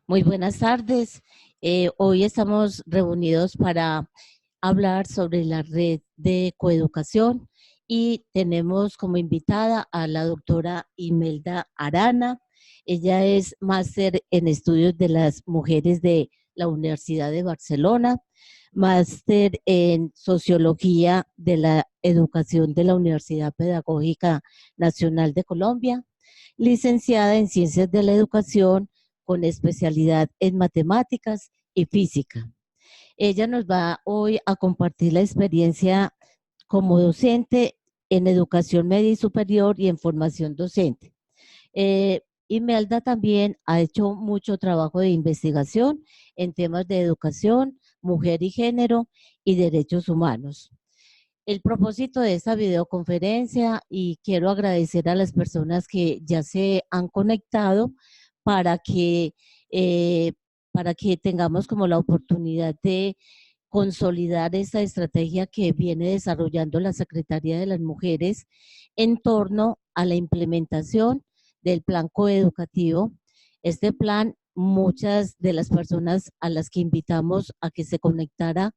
Muy buenas tardes. Hoy estamos reunidos para hablar sobre la red de coeducación y tenemos como invitada a la doctora Imelda Arana. Ella es máster en estudios de las mujeres de la Universidad de Barcelona, máster en sociología de la educación de la Universidad Pedagógica Nacional de Colombia, licenciada en ciencias de la educación con especialidad en matemáticas y física. Ella nos va hoy a compartir la experiencia como docente en educación media y superior y en formación docente. Imelda también ha hecho mucho trabajo de investigación en temas de educación, mujer y género y derechos humanos. El propósito de esta videoconferencia, y quiero agradecer a las personas que ya se han conectado para que, eh, para que tengamos como la oportunidad de consolidar esta estrategia que viene desarrollando la Secretaría de las Mujeres en torno a la implementación del plan coeducativo. Este plan, muchas de las personas a las que invitamos a que se conectara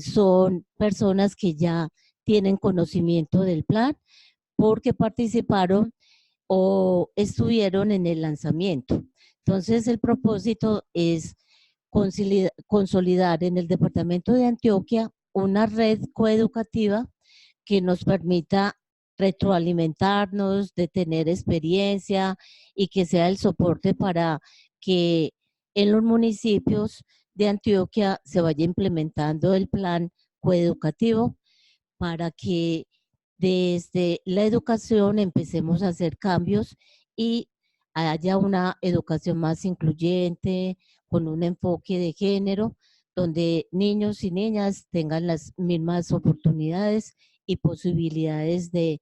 son personas que ya tienen conocimiento del plan porque participaron o estuvieron en el lanzamiento. Entonces, el propósito es consolidar en el departamento de Antioquia una red coeducativa que nos permita retroalimentarnos, de tener experiencia y que sea el soporte para que en los municipios de Antioquia se vaya implementando el plan coeducativo para que desde la educación empecemos a hacer cambios y haya una educación más incluyente, con un enfoque de género, donde niños y niñas tengan las mismas oportunidades y posibilidades de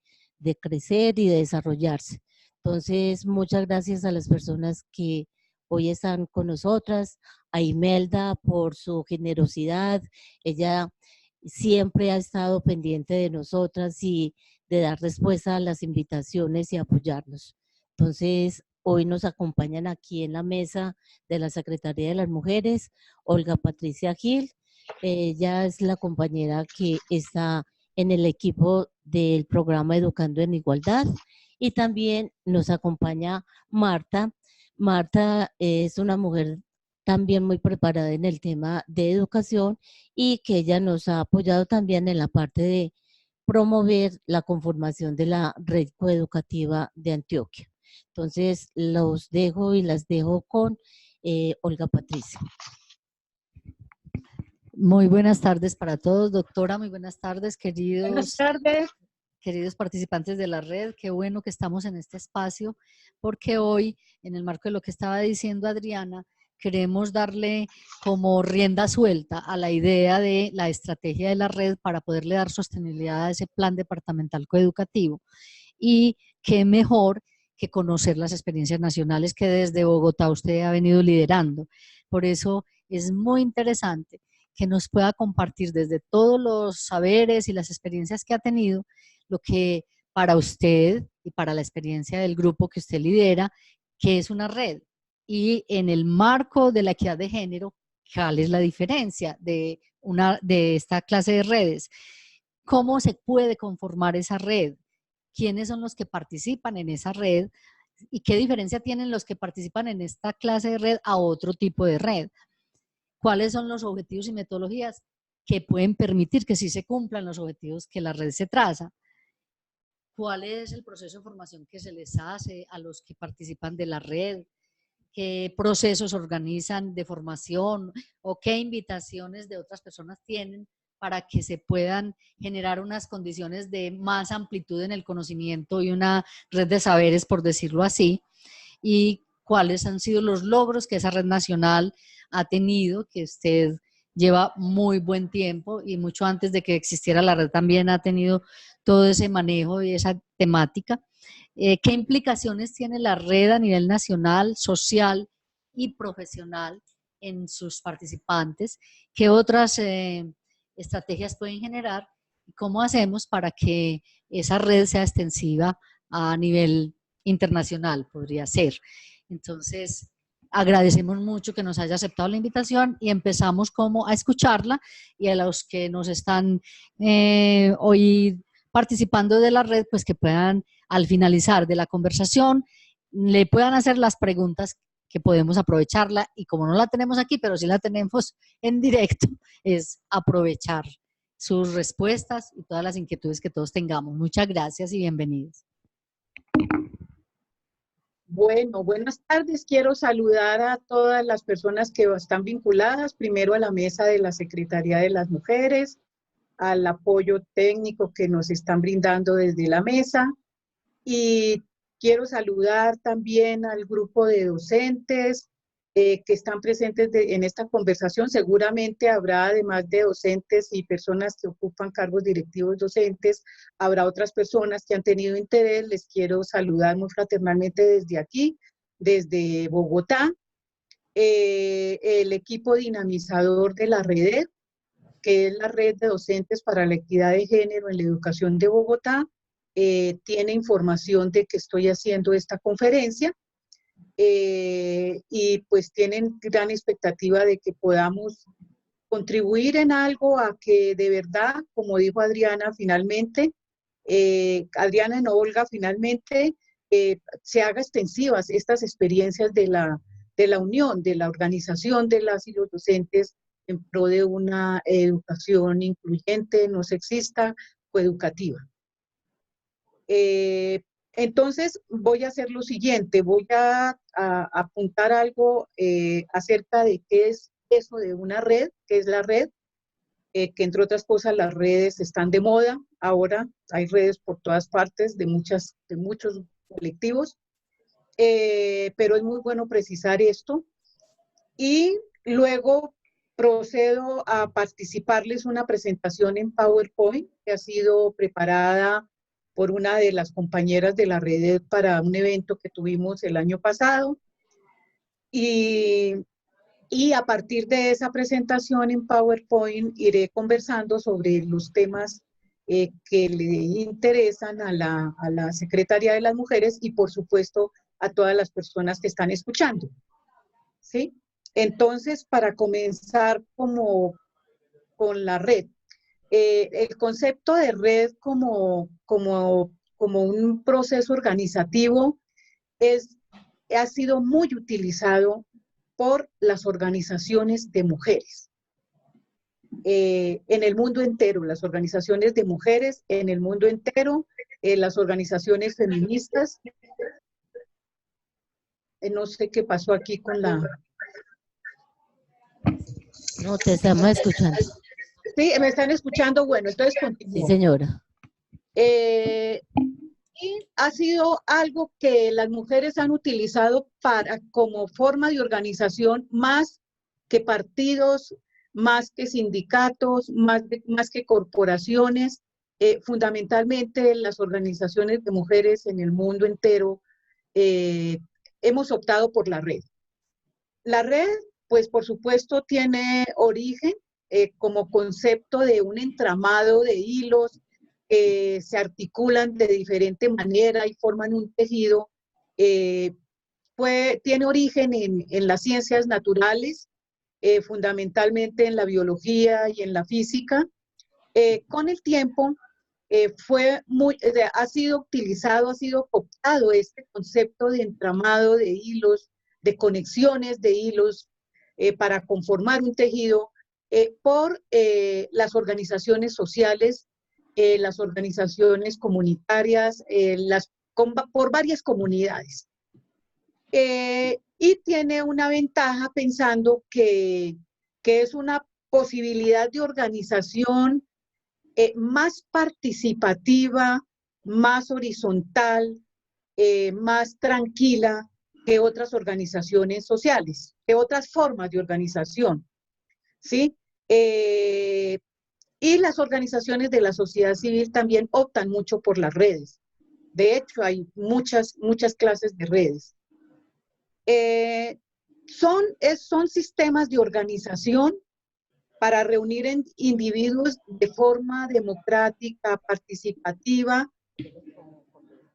crecer y de desarrollarse. Entonces, muchas gracias a las personas que hoy están con nosotras, a Imelda por su generosidad. Ella siempre ha estado pendiente de nosotras y de dar respuesta a las invitaciones y apoyarnos. Entonces, hoy nos acompañan aquí en la mesa de la Secretaría de las Mujeres, Olga Patricia Gil. Ella es la compañera que está en el equipo del programa Educando en Igualdad. Y también nos acompaña Marta. Marta es una mujer también muy preparada en el tema de educación y que ella nos ha apoyado también en la parte de promover la conformación de la red coeducativa de Antioquia. Entonces, los dejo y las dejo con Olga Patricia. Muy buenas tardes para todos, doctora. Muy buenas tardes, Buenas tardes. queridos participantes de la red. Qué bueno que estamos en este espacio, porque hoy, en el marco de lo que estaba diciendo Adriana, queremos darle como rienda suelta a la idea de la estrategia de la red para poderle dar sostenibilidad a ese plan departamental coeducativo. Y qué mejor que conocer las experiencias nacionales que desde Bogotá usted ha venido liderando. Por eso es muy interesante que nos pueda compartir desde todos los saberes y las experiencias que ha tenido, lo que para usted y para la experiencia del grupo que usted lidera, que es una red. Y en el marco de la equidad de género, ¿cuál es la diferencia de esta clase de redes? ¿Cómo se puede conformar esa red? ¿Quiénes son los que participan en esa red? ¿Y qué diferencia tienen los que participan en esta clase de red a otro tipo de red? ¿Cuáles son los objetivos y metodologías que pueden permitir que sí se cumplan los objetivos que la red se traza? ¿Cuál es el proceso de formación que se les hace a los que participan de la red? ¿Qué procesos organizan de formación o qué invitaciones de otras personas tienen para que se puedan generar unas condiciones de más amplitud en el conocimiento y una red de saberes, por decirlo así? ¿Y cuáles han sido los logros que esa red nacional ha tenido, que usted lleva muy buen tiempo y mucho antes de que existiera la red también ha tenido todo ese manejo y esa temática? ¿Qué implicaciones tiene la red a nivel nacional, social y profesional en sus participantes? ¿Qué otras estrategias pueden generar? ¿Cómo hacemos para que esa red sea extensiva a nivel internacional? Podría ser. Entonces, agradecemos mucho que nos haya aceptado la invitación y empezamos como a escucharla, y a los que nos están hoy participando de la red, pues que puedan al finalizar de la conversación le puedan hacer las preguntas que podemos aprovecharla, y como no la tenemos aquí, pero sí la tenemos en directo, es aprovechar sus respuestas y todas las inquietudes que todos tengamos. Muchas gracias y bienvenidos. Bueno, buenas tardes. Quiero saludar a todas las personas que están vinculadas, primero a la mesa de la Secretaría de las Mujeres, al apoyo técnico que nos están brindando desde la mesa, y quiero saludar también al grupo de docentes que están presentes en esta conversación. Seguramente habrá, además de docentes y personas que ocupan cargos directivos docentes, habrá otras personas que han tenido interés. Les quiero saludar muy fraternalmente desde aquí, desde Bogotá. El equipo dinamizador de la red, que es la Red de Docentes para la Equidad de Género en la Educación de Bogotá, tiene información de que estoy haciendo esta conferencia, y pues tienen gran expectativa de que podamos contribuir en algo a que de verdad, como dijo Adriana finalmente, Adriana no Olga, finalmente se haga extensivas estas experiencias de la unión, de la organización de las y los docentes en pro de una educación incluyente, no sexista, coeducativa. Entonces voy a hacer lo siguiente, voy a apuntar algo acerca de qué es eso de una red, qué es la red, que entre otras cosas las redes están de moda, ahora hay redes por todas partes de muchos colectivos, pero es muy bueno precisar esto, y luego procedo a participarles una presentación en PowerPoint que ha sido preparada por una de las compañeras de la red para un evento que tuvimos el año pasado, y a partir de esa presentación en PowerPoint iré conversando sobre los temas que le interesan a la Secretaría de las Mujeres y por supuesto a todas las personas que están escuchando, ¿sí? Entonces, para comenzar con la red, el concepto de red como un proceso organizativo ha sido muy utilizado por las organizaciones de mujeres en el mundo entero, las organizaciones de mujeres en el mundo entero, las organizaciones feministas. No sé qué pasó aquí con la... No, te estamos escuchando. Sí, ¿me están escuchando? Bueno, entonces continúo. Sí, señora. Y ha sido algo que las mujeres han utilizado como forma de organización más que partidos, más que sindicatos, más que corporaciones. Fundamentalmente las organizaciones de mujeres en el mundo entero hemos optado por la red. La red, pues por supuesto, tiene origen como concepto de un entramado de hilos que se articulan de diferente manera y forman un tejido. Tiene origen en las ciencias naturales, fundamentalmente en la biología y en la física. Con el tiempo ha sido utilizado, ha sido cooptado este concepto de entramado de hilos, de conexiones de hilos para conformar un tejido por las organizaciones sociales, las organizaciones comunitarias, por varias comunidades. Y tiene una ventaja pensando que es una posibilidad de organización más participativa, más horizontal, más tranquila que otras organizaciones sociales, que otras formas de organización, ¿sí? Y las organizaciones de la sociedad civil también optan mucho por las redes. De hecho, hay muchas clases de redes. Son sistemas de organización para reunir individuos de forma democrática, participativa,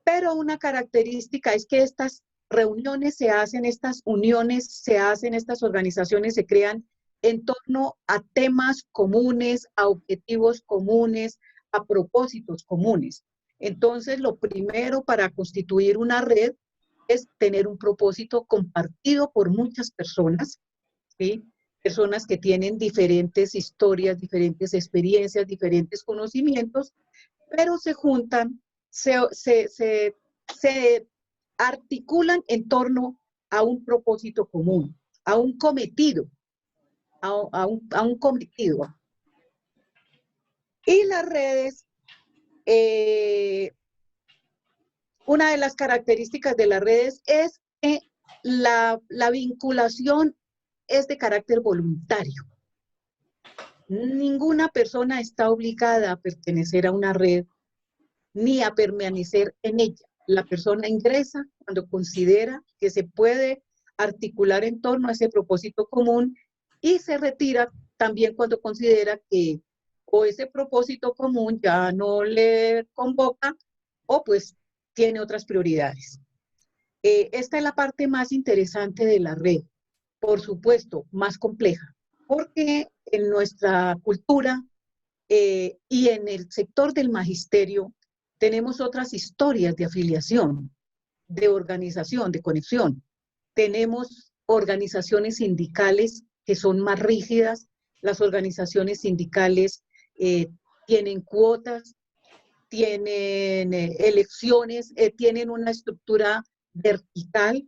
pero una característica es que estas reuniones se hacen, estas uniones se hacen, estas organizaciones se crean en torno a temas comunes, a objetivos comunes, a propósitos comunes. Entonces, lo primero para constituir una red es tener un propósito compartido por muchas personas, ¿sí? Personas que tienen diferentes historias, diferentes experiencias, diferentes conocimientos, pero se juntan, se articulan en torno a un propósito común, a un cometido, a un cometido. Y las redes, una de las características de las redes es que la vinculación es de carácter voluntario. Ninguna persona está obligada a pertenecer a una red ni a permanecer en ella. La persona ingresa cuando considera que se puede articular en torno a ese propósito común y se retira también cuando considera que o ese propósito común ya no le convoca o pues tiene otras prioridades. Esta es la parte más interesante de la red, por supuesto, más compleja, porque en nuestra cultura y en el sector del magisterio tenemos otras historias de afiliación, de organización, de conexión. Tenemos organizaciones sindicales que son más rígidas, las organizaciones sindicales tienen cuotas, tienen elecciones, tienen una estructura vertical,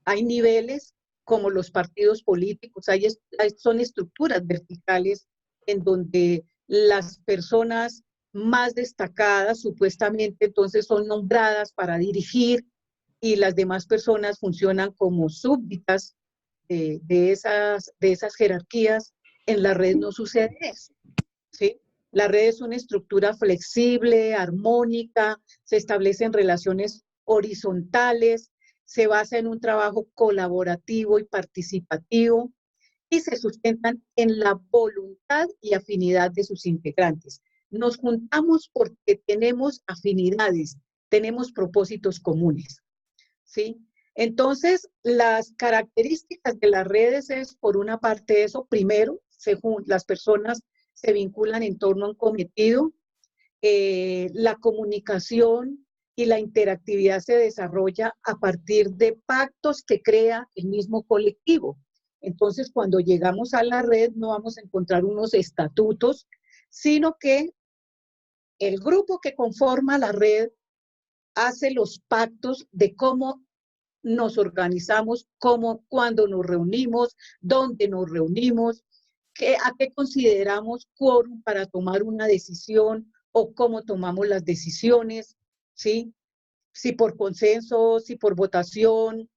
hay niveles como los partidos políticos, son estructuras verticales en donde las personas más destacadas supuestamente entonces son nombradas para dirigir y las demás personas funcionan como súbditas de esas jerarquías. En la red no sucede eso, ¿sí? La red es una estructura flexible, armónica, se establecen relaciones horizontales, se basa en un trabajo colaborativo y participativo y se sustentan en la voluntad y afinidad de sus integrantes. Nos juntamos porque tenemos afinidades, tenemos propósitos comunes, ¿sí? Entonces, las características de las redes es, por una parte, eso. Primero, las personas se vinculan en torno a un cometido, la comunicación y la interactividad se desarrolla a partir de pactos que crea el mismo colectivo. Entonces, cuando llegamos a la red, no vamos a encontrar unos estatutos, sino que el grupo que conforma la red hace los pactos de cómo nos organizamos, cuándo nos reunimos, dónde nos reunimos, a qué consideramos quórum para tomar una decisión o cómo tomamos las decisiones, ¿sí? Si por consenso, si por votación.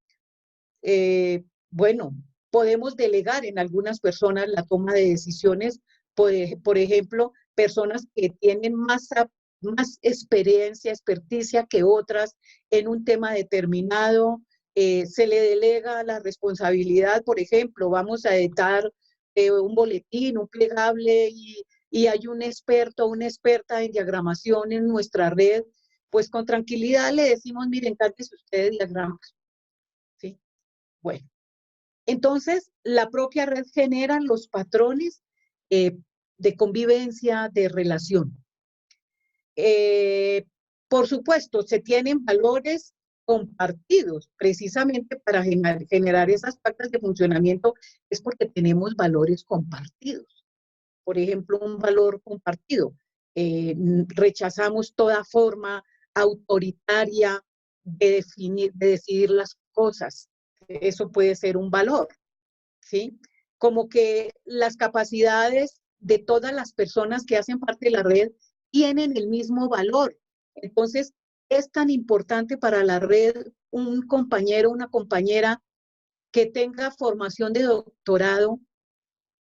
Bueno, podemos delegar en algunas personas la toma de decisiones, por ejemplo, personas que tienen más experiencia, experticia que otras en un tema determinado, se le delega la responsabilidad. Por ejemplo, vamos a editar un boletín, un plegable y hay un experto o una experta en diagramación en nuestra red, pues con tranquilidad le decimos, miren, cántese usted diagramas, ¿sí? Bueno, entonces la propia red genera los patrones de convivencia, de relación. Por supuesto, se tienen valores compartidos, precisamente para generar esas pautas de funcionamiento, es porque tenemos valores compartidos. Por ejemplo, un valor compartido. Rechazamos toda forma autoritaria de decidir las cosas. Eso puede ser un valor, ¿sí? Como que las capacidades de todas las personas que hacen parte de la red tienen el mismo valor. Entonces, es tan importante para la red un compañero, una compañera que tenga formación de doctorado,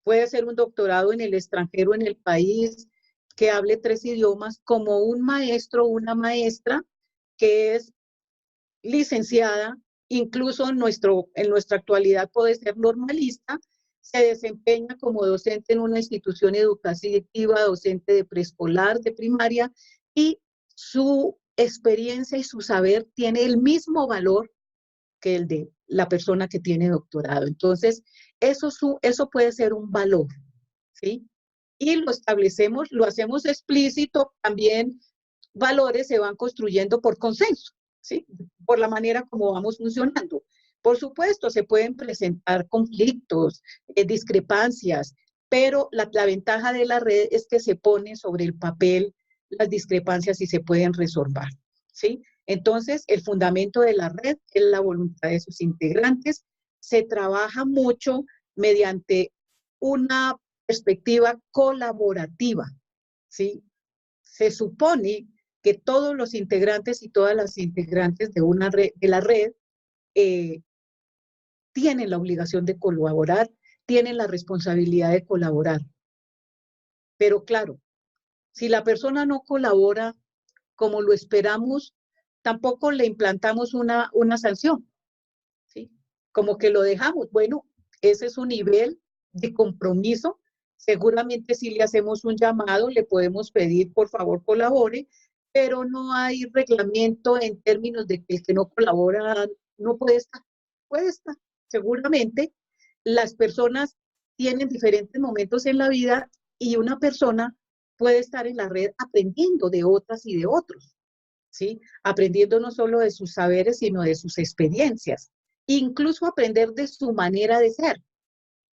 puede ser un doctorado en el extranjero, en el país, que hable 3 idiomas, como un maestro o una maestra que es licenciada, incluso en nuestra actualidad puede ser normalista, se desempeña como docente en una institución educativa, docente de preescolar, de primaria, y su experiencia y su saber tiene el mismo valor que el de la persona que tiene doctorado. Entonces, eso puede ser un valor, ¿sí? Y lo establecemos, lo hacemos explícito, también valores se van construyendo por consenso, ¿sí? Por la manera como vamos funcionando. Por supuesto, se pueden presentar conflictos, discrepancias, pero la ventaja de la red es que se pone sobre el papel las discrepancias y se pueden resolver, ¿sí? Entonces, el fundamento de la red es la voluntad de sus integrantes. Se trabaja mucho mediante una perspectiva colaborativa, ¿sí? Se supone que todos los integrantes y todas las integrantes de una red, de la red, tienen la obligación de colaborar, tienen la responsabilidad de colaborar. Pero claro, si la persona no colabora como lo esperamos, tampoco le implantamos una sanción, ¿sí? Como que lo dejamos. Bueno, ese es un nivel de compromiso. Seguramente si le hacemos un llamado, le podemos pedir, por favor, colabore, pero no hay reglamento en términos de que el que no colabora no puede estar. Puede estar. Seguramente las personas tienen diferentes momentos en la vida y una persona puede estar en la red aprendiendo de otras y de otros, ¿sí? Aprendiendo no solo de sus saberes, sino de sus experiencias. Incluso aprender de su manera de ser,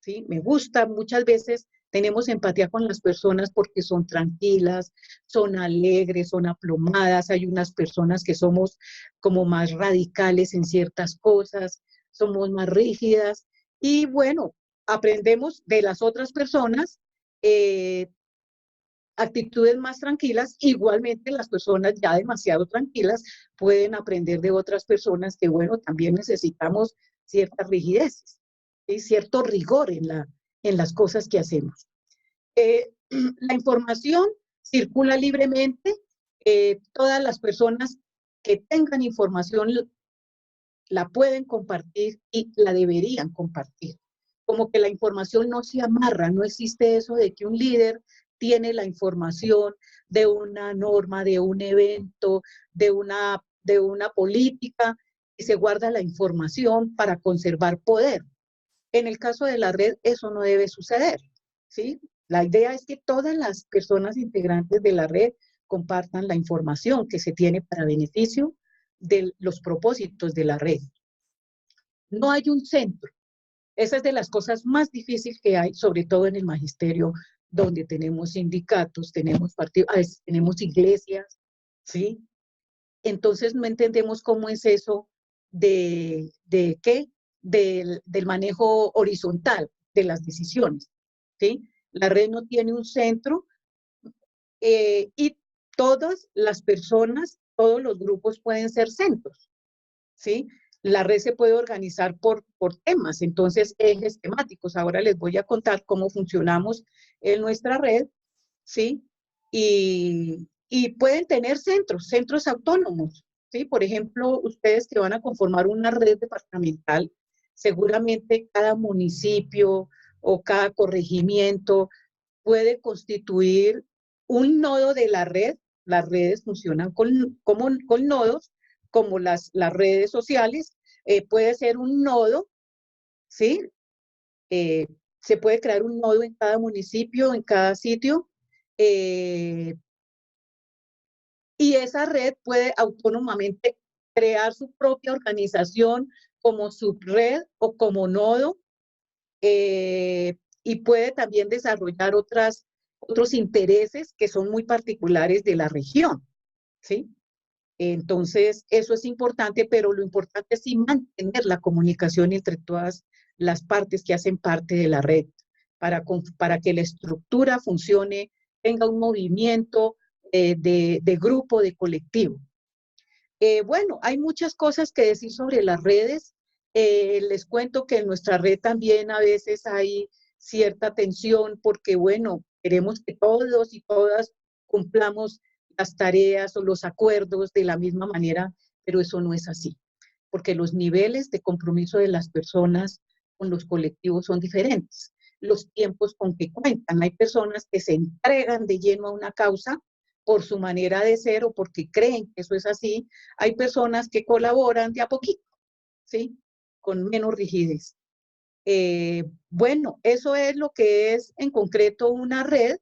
¿sí? Me gusta, muchas veces tenemos empatía con las personas porque son tranquilas, son alegres, son aplomadas. Hay unas personas que somos como más radicales en ciertas cosas, somos más rígidas. Y bueno, aprendemos de las otras personas actitudes más tranquilas. Igualmente las personas ya demasiado tranquilas pueden aprender de otras personas que, bueno, también necesitamos ciertas rigideces, ¿sí? Cierto rigor en las cosas que hacemos. La información circula libremente. Todas las personas que tengan información la pueden compartir y la deberían compartir. Como que la información no se amarra, no existe eso de que un líder tiene la información de una norma, de un evento, de una política y se guarda la información para conservar poder. En el caso de la red, eso no debe suceder, ¿sí? La idea es que todas las personas integrantes de la red compartan la información que se tiene para beneficio de los propósitos de la red. No hay un centro. Esa es de las cosas más difíciles que hay, sobre todo en el magisterio, donde tenemos sindicatos, tenemos partidos, a veces tenemos iglesias, ¿sí? Entonces no entendemos cómo es eso de ¿qué? Del manejo horizontal de las decisiones, ¿sí? La red no tiene un centro y todas las personas, todos los grupos pueden ser centros, ¿sí? La red se puede organizar por temas, entonces ejes temáticos. Ahora les voy a contar cómo funcionamos en nuestra red, ¿sí? Y pueden tener centros autónomos, ¿sí? Por ejemplo, ustedes que van a conformar una red departamental, seguramente cada municipio o cada corregimiento puede constituir un nodo de la red. Las redes funcionan con nodos, como las redes sociales. Puede ser un nodo, ¿sí? Se puede crear un nodo en cada municipio, en cada sitio, y esa red puede autónomamente crear su propia organización como subred o como nodo, y puede también desarrollar otros intereses que son muy particulares de la región, ¿sí? Entonces, eso es importante, pero lo importante es sí mantener la comunicación entre todas las partes que hacen parte de la red, para que la estructura funcione, tenga un movimiento de grupo, de colectivo. Bueno, hay muchas cosas que decir sobre las redes. Les cuento que en nuestra red también a veces hay cierta tensión porque, bueno, queremos que todos y todas cumplamos las tareas o los acuerdos de la misma manera, pero eso no es así, porque los niveles de compromiso de las personas con los colectivos son diferentes. Los tiempos con que cuentan. Hay personas que se entregan de lleno a una causa por su manera de ser o porque creen que eso es así. Hay personas que colaboran de a poquito, ¿sí? Con menos rigidez. Bueno, eso es lo que es en concreto una red.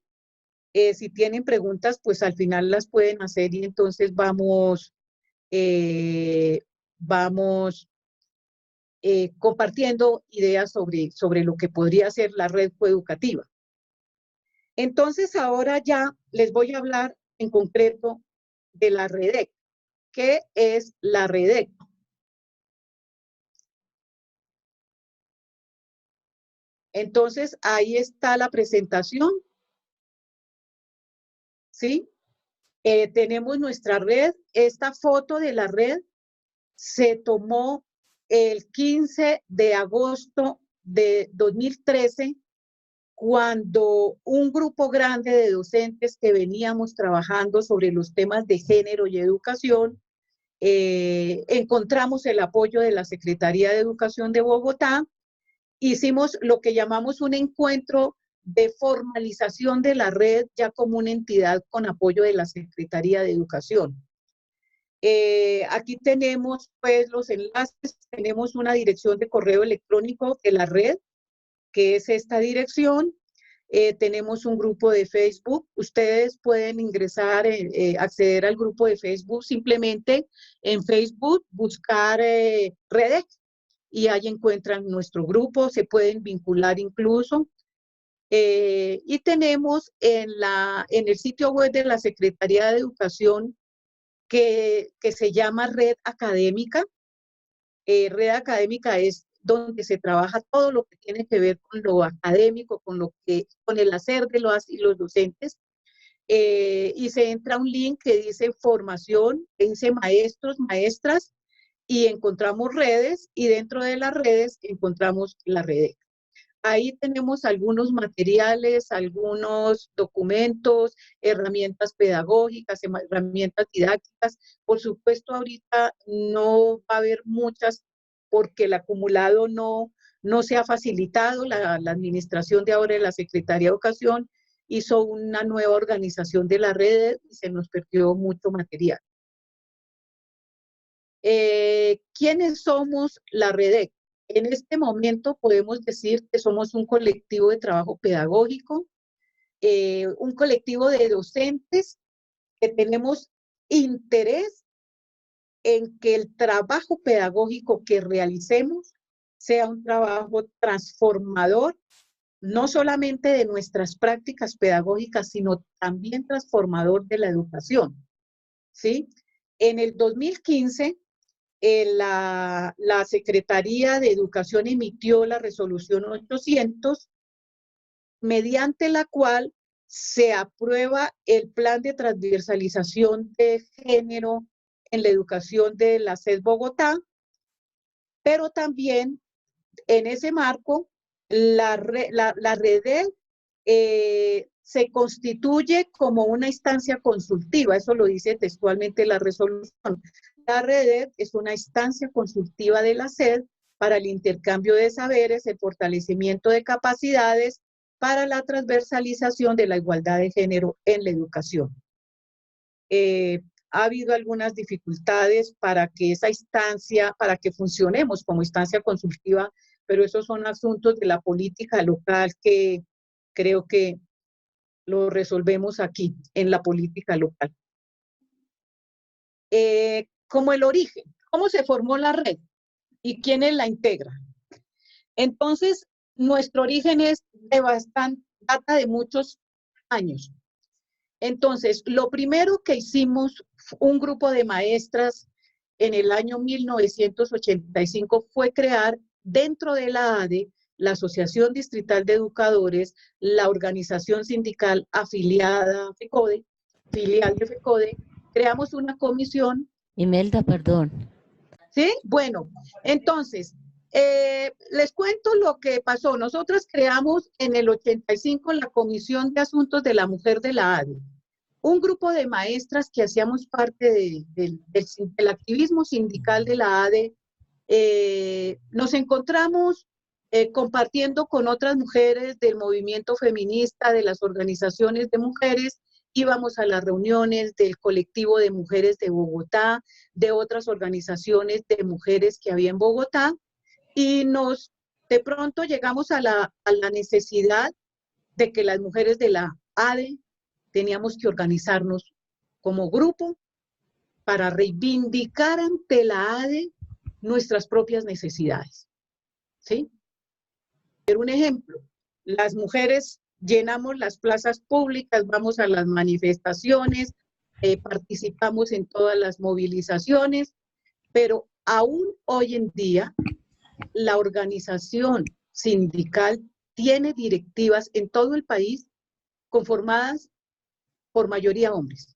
Si tienen preguntas, pues al final las pueden hacer y entonces vamos compartiendo ideas sobre lo que podría ser la red coeducativa. Entonces ahora ya les voy a hablar en concreto de la REDEC. ¿Qué es la REDEC? Entonces ahí está la presentación, ¿sí? Tenemos nuestra red. Esta foto de la red se tomó el 15 de agosto de 2013, cuando un grupo grande de docentes que veníamos trabajando sobre los temas de género y educación, encontramos el apoyo de la Secretaría de Educación de Bogotá. Hicimos lo que llamamos un encuentro de formalización de la red ya como una entidad con apoyo de la Secretaría de Educación. Aquí tenemos pues los enlaces, tenemos una dirección de correo electrónico de la red, que es esta dirección. Tenemos un grupo de Facebook. Ustedes pueden ingresar, acceder al grupo de Facebook simplemente en Facebook, buscar REDEC y ahí encuentran nuestro grupo, se pueden vincular incluso. Y tenemos en el sitio web de la Secretaría de Educación que se llama Red Académica. Red Académica es donde se trabaja todo lo que tiene que ver con lo académico, con el hacer de los docentes. Y se entra un link que dice formación, que dice maestros, maestras, y encontramos redes, y dentro de las redes encontramos la red. Ahí tenemos algunos materiales, algunos documentos, herramientas pedagógicas, herramientas didácticas. Por supuesto, ahorita no va a haber muchas porque el acumulado no se ha facilitado. La administración de ahora de la Secretaría de Educación hizo una nueva organización de la red y se nos perdió mucho material. ¿Quiénes somos la REDEC? En este momento podemos decir que somos un colectivo de trabajo pedagógico, un colectivo de docentes que tenemos interés en que el trabajo pedagógico que realicemos sea un trabajo transformador, no solamente de nuestras prácticas pedagógicas, sino también transformador de la educación, ¿sí? En el 2015, la Secretaría de Educación emitió la resolución 800, mediante la cual se aprueba el plan de transversalización de género en la educación de la SED Bogotá, pero también en ese marco la REDEC se constituye como una instancia consultiva, eso lo dice textualmente la resolución. La REDEC es una instancia consultiva de la SED para el intercambio de saberes, el fortalecimiento de capacidades para la transversalización de la igualdad de género en la educación. Ha habido algunas dificultades para que esa instancia, para que funcionemos como instancia consultiva, pero esos son asuntos de la política local que creo que lo resolvemos aquí, en la política local. Como el origen, ¿cómo se formó la red? ¿Y quiénes la integran? Entonces, nuestro origen es data de muchos años. Entonces, lo primero que hicimos, un grupo de maestras en el año 1985, fue crear dentro de la ADE, la Asociación Distrital de Educadores, la organización sindical afiliada a FECODE, filial de FECODE, creamos una comisión. Imelda, perdón. ¿Sí? Bueno, entonces, les cuento lo que pasó. Nosotras creamos en el 85 la Comisión de Asuntos de la Mujer de la ADE. Un grupo de maestras que hacíamos parte del activismo sindical de la ADE, nos encontramos compartiendo con otras mujeres del movimiento feminista, de las organizaciones de mujeres, íbamos a las reuniones del colectivo de mujeres de Bogotá, de otras organizaciones de mujeres que había en Bogotá, y de pronto llegamos a la necesidad de que las mujeres de la ADE teníamos que organizarnos como grupo para reivindicar ante la ADE nuestras propias necesidades, ¿sí? Pero un ejemplo, las mujeres llenamos las plazas públicas, vamos a las manifestaciones, participamos en todas las movilizaciones, pero aún hoy en día la organización sindical tiene directivas en todo el país conformadas por mayoría hombres.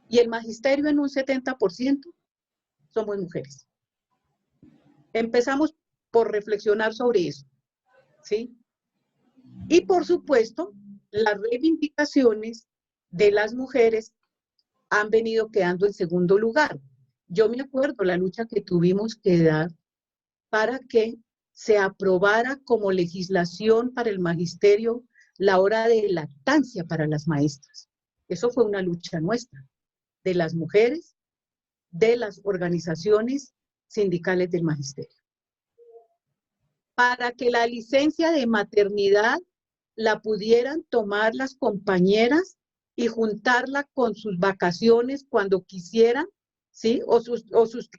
Y el magisterio en un 70% somos mujeres. Empezamos por reflexionar sobre eso, ¿sí? Y por supuesto, las reivindicaciones de las mujeres han venido quedando en segundo lugar. Yo me acuerdo la lucha que tuvimos que dar para que se aprobara como legislación para el magisterio la hora de lactancia para las maestras. Eso fue una lucha nuestra, de las mujeres, de las organizaciones sindicales del magisterio. Para que la licencia de maternidad la pudieran tomar las compañeras y juntarla con sus vacaciones cuando quisieran, ¿sí? O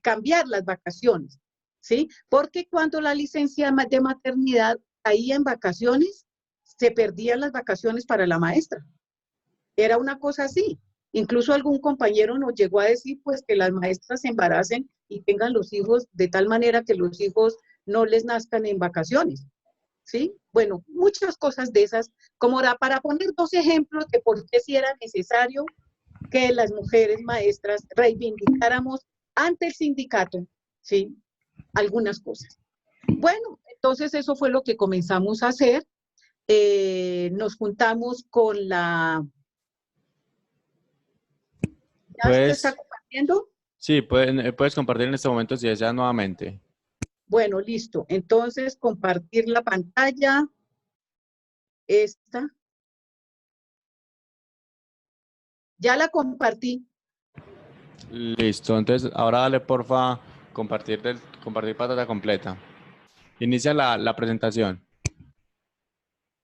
cambiar las vacaciones, ¿sí? Porque cuando la licencia de maternidad caía en vacaciones, se perdían las vacaciones para la maestra. Era una cosa así. Incluso algún compañero nos llegó a decir, pues, que las maestras se embaracen y tengan los hijos de tal manera que los hijos no les nazcan en vacaciones, ¿sí? Bueno, muchas cosas de esas, como para poner dos ejemplos de por qué sí era necesario que las mujeres maestras reivindicáramos ante el sindicato, ¿sí? Algunas cosas. Bueno, entonces eso fue lo que comenzamos a hacer. Nos juntamos con la... ¿Ya se está compartiendo? Sí, puedes compartir en este momento si deseas nuevamente. Bueno, listo. Entonces, compartir la pantalla. Esta. Ya la compartí. Listo. Entonces, ahora dale, porfa, compartir pantalla completa. Inicia la presentación.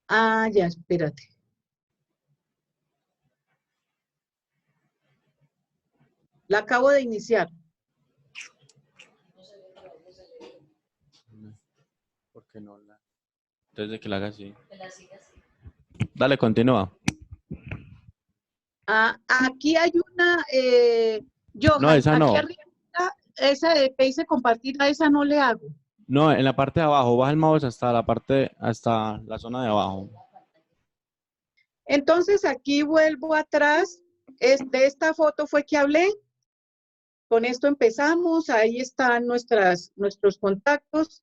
Ah, ya, espérate. La acabo de iniciar. ¿Por qué no la? Desde que la haga así. Dale, continúa. Ah, aquí hay una, Johan, No, esa no. aquí arriba, esa de que dice compartir, a esa no le hago. No, en la parte de abajo, baja el mouse hasta la zona de abajo. Entonces aquí vuelvo atrás. De esta foto fue que hablé. Con esto empezamos. Ahí están nuestros contactos.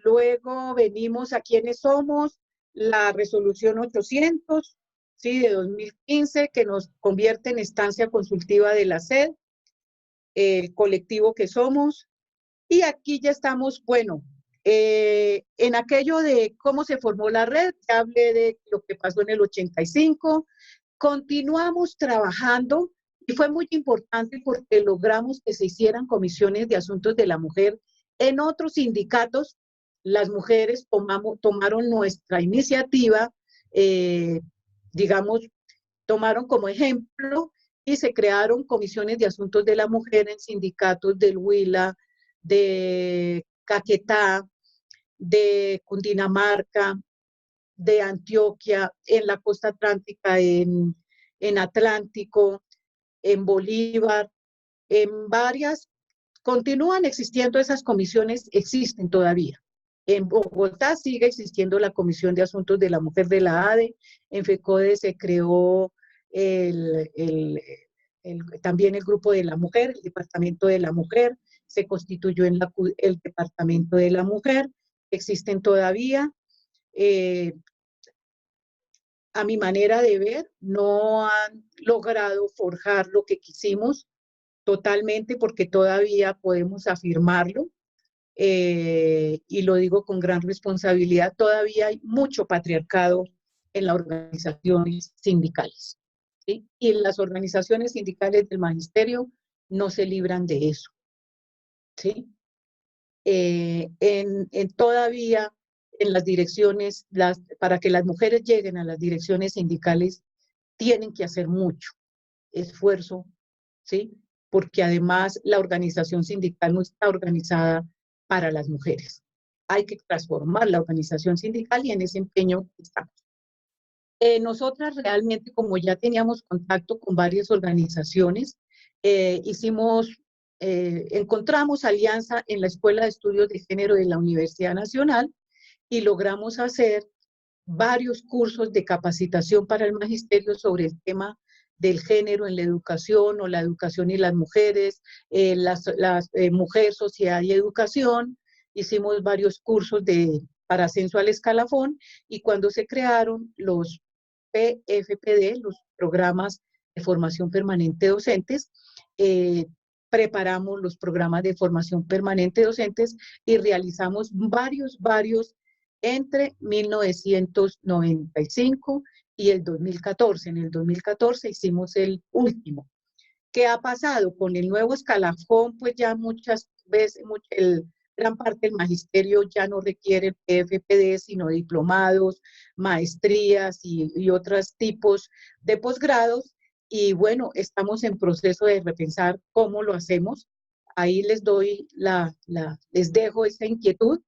Luego venimos a quiénes somos. La resolución 800, ¿sí? De 2015, que nos convierte en estancia consultiva de la SED. El colectivo que somos. Y aquí ya estamos, bueno, en aquello de cómo se formó la red, ya hablé de lo que pasó en el 85, continuamos trabajando y fue muy importante porque logramos que se hicieran comisiones de asuntos de la mujer en otros sindicatos. Las mujeres tomaron nuestra iniciativa, digamos, tomaron como ejemplo y se crearon comisiones de asuntos de la mujer en sindicatos del Huila, de Caquetá, de Cundinamarca, de Antioquia, en la costa atlántica, en Atlántico, en Bolívar, en varias, continúan existiendo esas comisiones, existen todavía. En Bogotá sigue existiendo la Comisión de Asuntos de la Mujer de la ADE, en FECODE se creó también el Grupo de la Mujer, el Departamento de la Mujer, se constituyó en el Departamento de la Mujer, existen todavía. A mi manera de ver, no han logrado forjar lo que quisimos totalmente porque todavía podemos afirmarlo, y lo digo con gran responsabilidad, todavía hay mucho patriarcado en las organizaciones sindicales, ¿sí? Y las organizaciones sindicales del magisterio no se libran de eso, ¿sí? Todavía en las direcciones, para que las mujeres lleguen a las direcciones sindicales, tienen que hacer mucho esfuerzo, ¿sí? Porque además la organización sindical no está organizada para las mujeres. Hay que transformar la organización sindical y en ese empeño estamos. Nosotras realmente, como ya teníamos contacto con varias organizaciones, encontramos alianza en la Escuela de Estudios de Género de la Universidad Nacional y logramos hacer varios cursos de capacitación para el magisterio sobre el tema del género en la educación o la educación y las mujeres, mujer, sociedad y educación. Hicimos varios cursos para ascenso al escalafón y cuando se crearon los PFPD, los programas de formación permanente docentes, preparamos los programas de formación permanente docentes y realizamos varios entre 1995 y el 2014. En el 2014 hicimos el último. ¿Qué ha pasado? Con el nuevo escalafón, pues ya muchas veces, gran parte del magisterio ya no requiere PFPD, sino diplomados, maestrías y otros tipos de posgrados. Y bueno, estamos en proceso de repensar cómo lo hacemos. Ahí les dejo esta inquietud.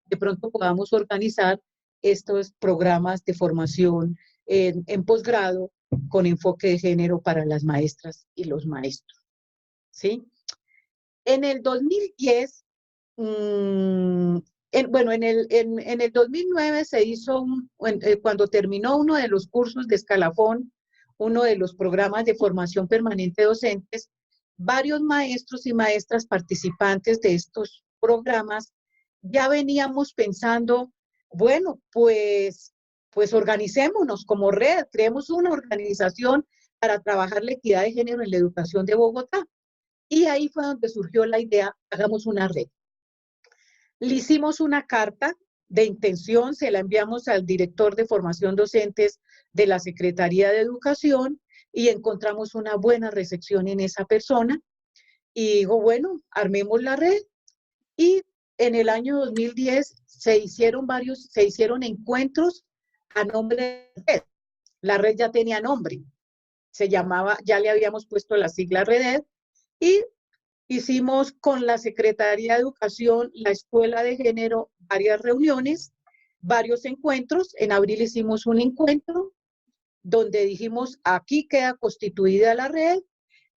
De pronto podamos organizar estos programas de formación en posgrado con enfoque de género para las maestras y los maestros, ¿sí? En el 2010, en el 2009 se hizo, cuando terminó uno de los cursos de escalafón, uno de los programas de formación permanente docentes, varios maestros y maestras participantes de estos programas ya veníamos pensando, bueno, pues organicémonos como red, creemos una organización para trabajar la equidad de género en la educación de Bogotá. Y ahí fue donde surgió la idea, hagamos una red. Le hicimos una carta de intención, se la enviamos al director de formación docentes de la Secretaría de Educación y encontramos una buena recepción en esa persona. Y digo, bueno, armemos la red. Y en el año 2010 se hicieron encuentros a nombre de la red. La red ya tenía nombre, ya le habíamos puesto la sigla REDED y hicimos con la Secretaría de Educación, la Escuela de Género, varias reuniones, varios encuentros. En abril hicimos un encuentro donde dijimos, aquí queda constituida la red,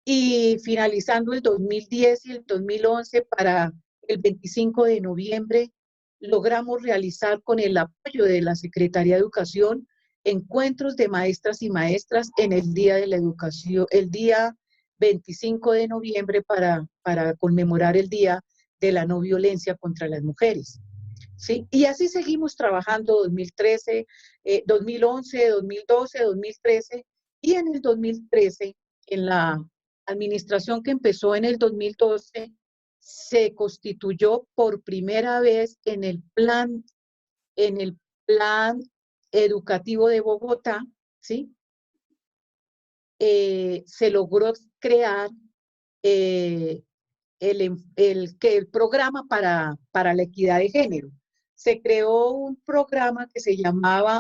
y finalizando el 2010 y el 2011 para el 25 de noviembre, logramos realizar con el apoyo de la Secretaría de Educación encuentros de maestras y maestras en el Día de la Educación, el día 25 de noviembre para conmemorar el Día de la No Violencia contra las Mujeres. ¿Sí? Y así seguimos trabajando 2013, 2011, 2012, 2013 y en el 2013, en la administración que empezó en el 2012, se constituyó por primera vez en el plan educativo de Bogotá, ¿sí? Se logró crear el programa para la equidad de género. Se creó un programa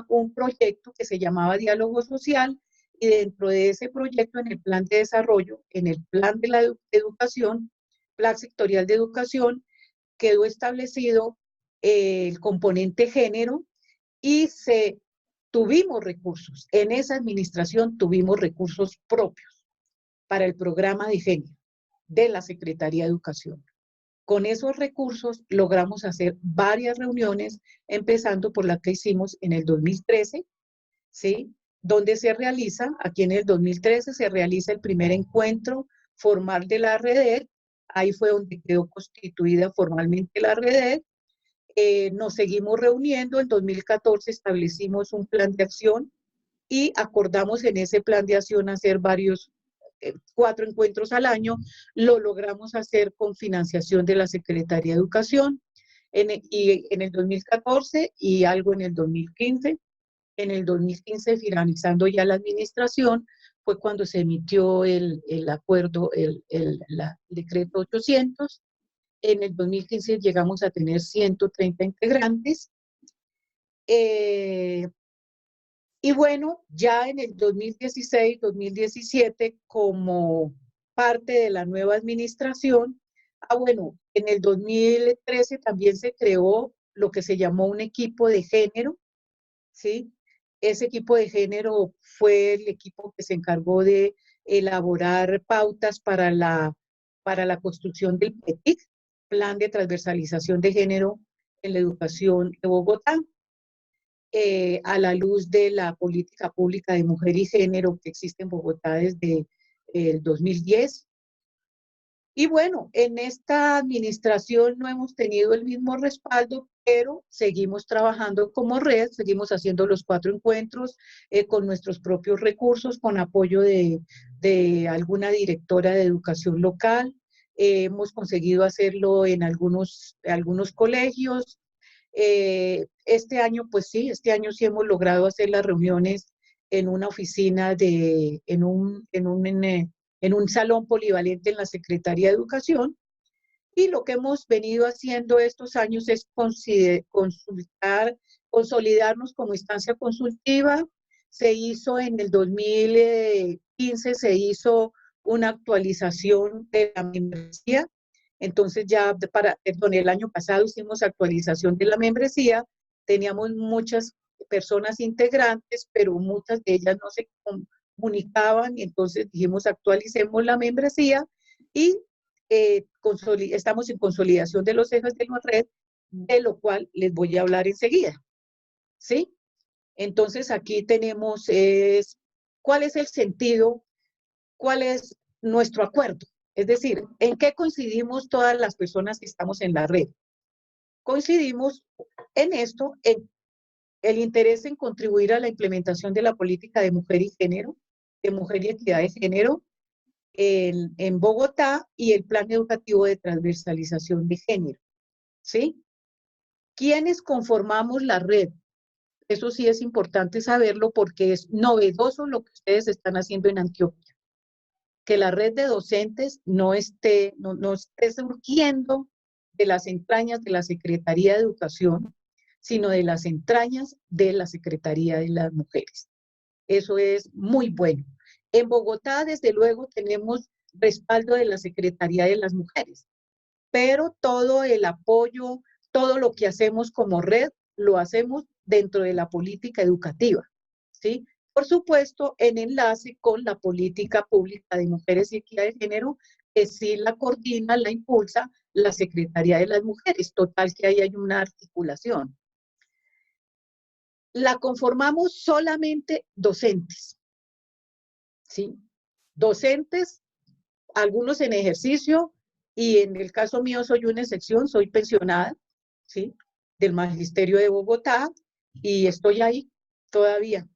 un proyecto que se llamaba Diálogo Social, y dentro de ese proyecto, en el plan de desarrollo, en el plan de la educación, plan sectorial de educación, quedó establecido el componente género y tuvimos recursos. En esa administración tuvimos recursos propios para el programa de género de la Secretaría de Educación. Con esos recursos logramos hacer varias reuniones, empezando por la que hicimos en el 2013, ¿sí? Donde aquí en el 2013 se realiza el primer encuentro formal de la REDED. Ahí fue donde quedó constituida formalmente la REDED. Nos seguimos reuniendo. En 2014 establecimos un plan de acción y acordamos en ese plan de acción hacer 4 encuentros al año. Lo logramos hacer con financiación de la Secretaría de Educación y en el 2014 y algo en el 2015. En el 2015, finalizando ya la administración, fue cuando se emitió el acuerdo, el decreto 800. En el 2015 llegamos a tener 130 integrantes. Y bueno, ya en el 2016, 2017, como parte de la nueva administración, bueno, en el 2013 también se creó lo que se llamó un equipo de género, ¿sí? Ese equipo de género fue el equipo que se encargó de elaborar pautas para la construcción del PETIC, Plan de Transversalización de Género en la Educación de Bogotá. A la luz de la política pública de mujer y género que existe en Bogotá desde el 2010. Y bueno, en esta administración no hemos tenido el mismo respaldo, pero seguimos trabajando como red, seguimos haciendo los 4 encuentros con nuestros propios recursos, con apoyo de alguna directora de educación local. Hemos conseguido hacerlo en algunos colegios. Este año, pues sí, este año sí hemos logrado hacer las reuniones en una oficina, en un salón polivalente en la Secretaría de Educación. Y lo que hemos venido haciendo estos años es consolidarnos como instancia consultiva. Se hizo en el 2015, se hizo una actualización de la membresía. Entonces ya el año pasado hicimos actualización de la membresía, teníamos muchas personas integrantes, pero muchas de ellas no se comunicaban, y entonces dijimos actualicemos la membresía y estamos en consolidación de los ejes de la red, de lo cual les voy a hablar enseguida, ¿sí? Entonces aquí tenemos cuál es el sentido, cuál es nuestro acuerdo. Es decir, ¿en qué coincidimos todas las personas que estamos en la red? Coincidimos en esto, en el interés en contribuir a la implementación de la política de mujer y género, de mujer y equidad de género en Bogotá y el plan educativo de transversalización de género, ¿sí? ¿Quiénes conformamos la red? Eso sí es importante saberlo porque es novedoso lo que ustedes están haciendo en Antioquia. Que la red de docentes no esté surgiendo de las entrañas de la Secretaría de Educación, sino de las entrañas de la Secretaría de las Mujeres. Eso es muy bueno. En Bogotá, desde luego, tenemos respaldo de la Secretaría de las Mujeres, pero todo el apoyo, todo lo que hacemos como red, lo hacemos dentro de la política educativa, ¿sí? Por supuesto, en enlace con la política pública de mujeres y equidad de género, que sí la coordina, la impulsa la Secretaría de las Mujeres. Total que ahí hay una articulación. La conformamos solamente docentes, ¿sí? Docentes, algunos en ejercicio, y en el caso mío soy una excepción, soy pensionada, ¿sí? Del Magisterio de Bogotá, y estoy ahí todavía,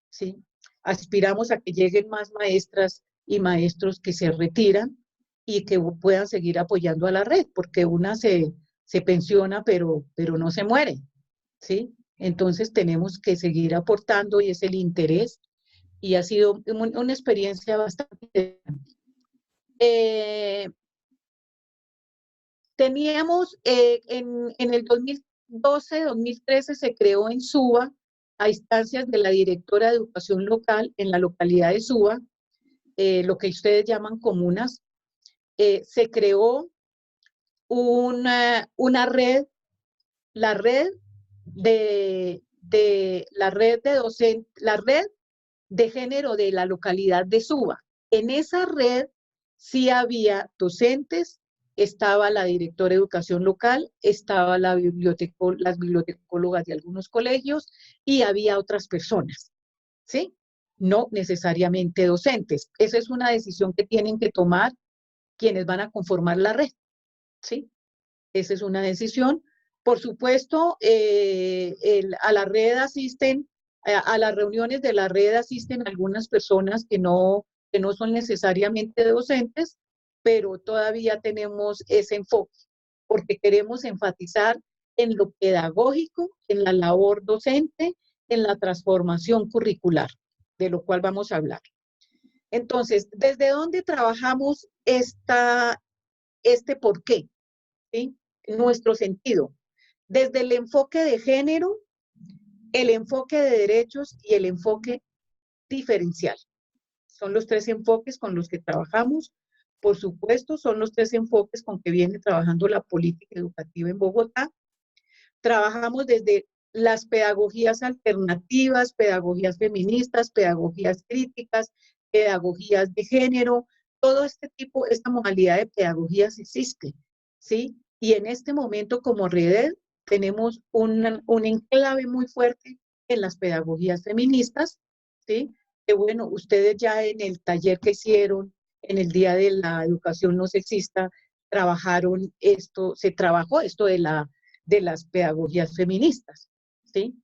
¿sí? Aspiramos a que lleguen más maestras y maestros que se retiran y que puedan seguir apoyando a la red, porque una se pensiona, pero no se muere, ¿sí? Entonces tenemos que seguir aportando y es el interés, y ha sido una experiencia bastante interesante. Teníamos en el 2012, 2013 se creó en Suba, a instancias de la directora de educación local en la localidad de Suba, lo que ustedes llaman comunas, se creó una red, la red la red de género de la localidad de Suba. En esa red sí había docentes, estaba la directora de educación local, estaba las bibliotecólogas de algunos colegios y había otras personas, ¿sí? No necesariamente docentes. Esa es una decisión que tienen que tomar quienes van a conformar la red, ¿sí? Esa es una decisión. Por supuesto, a la red asisten, a las reuniones de la red asisten algunas personas que no son necesariamente docentes, pero todavía tenemos ese enfoque, porque queremos enfatizar en lo pedagógico, en la labor docente, en la transformación curricular, de lo cual vamos a hablar. Entonces, ¿desde dónde trabajamos este por qué? ¿Sí? Nuestro sentido. Desde el enfoque de género, el enfoque de derechos y el enfoque diferencial. Son los tres enfoques con los que trabajamos. Por supuesto, son los tres enfoques con que viene trabajando la política educativa en Bogotá. Trabajamos desde las pedagogías alternativas, pedagogías feministas, pedagogías críticas, pedagogías de género, todo este tipo, esta modalidad de pedagogías existe, ¿sí? Y en este momento como Red tenemos un enclave muy fuerte en las pedagogías feministas, ¿sí? Que bueno, ustedes ya en el taller que hicieron, en el Día de la Educación No Sexista, trabajaron esto, se trabajó esto de las pedagogías feministas, ¿sí?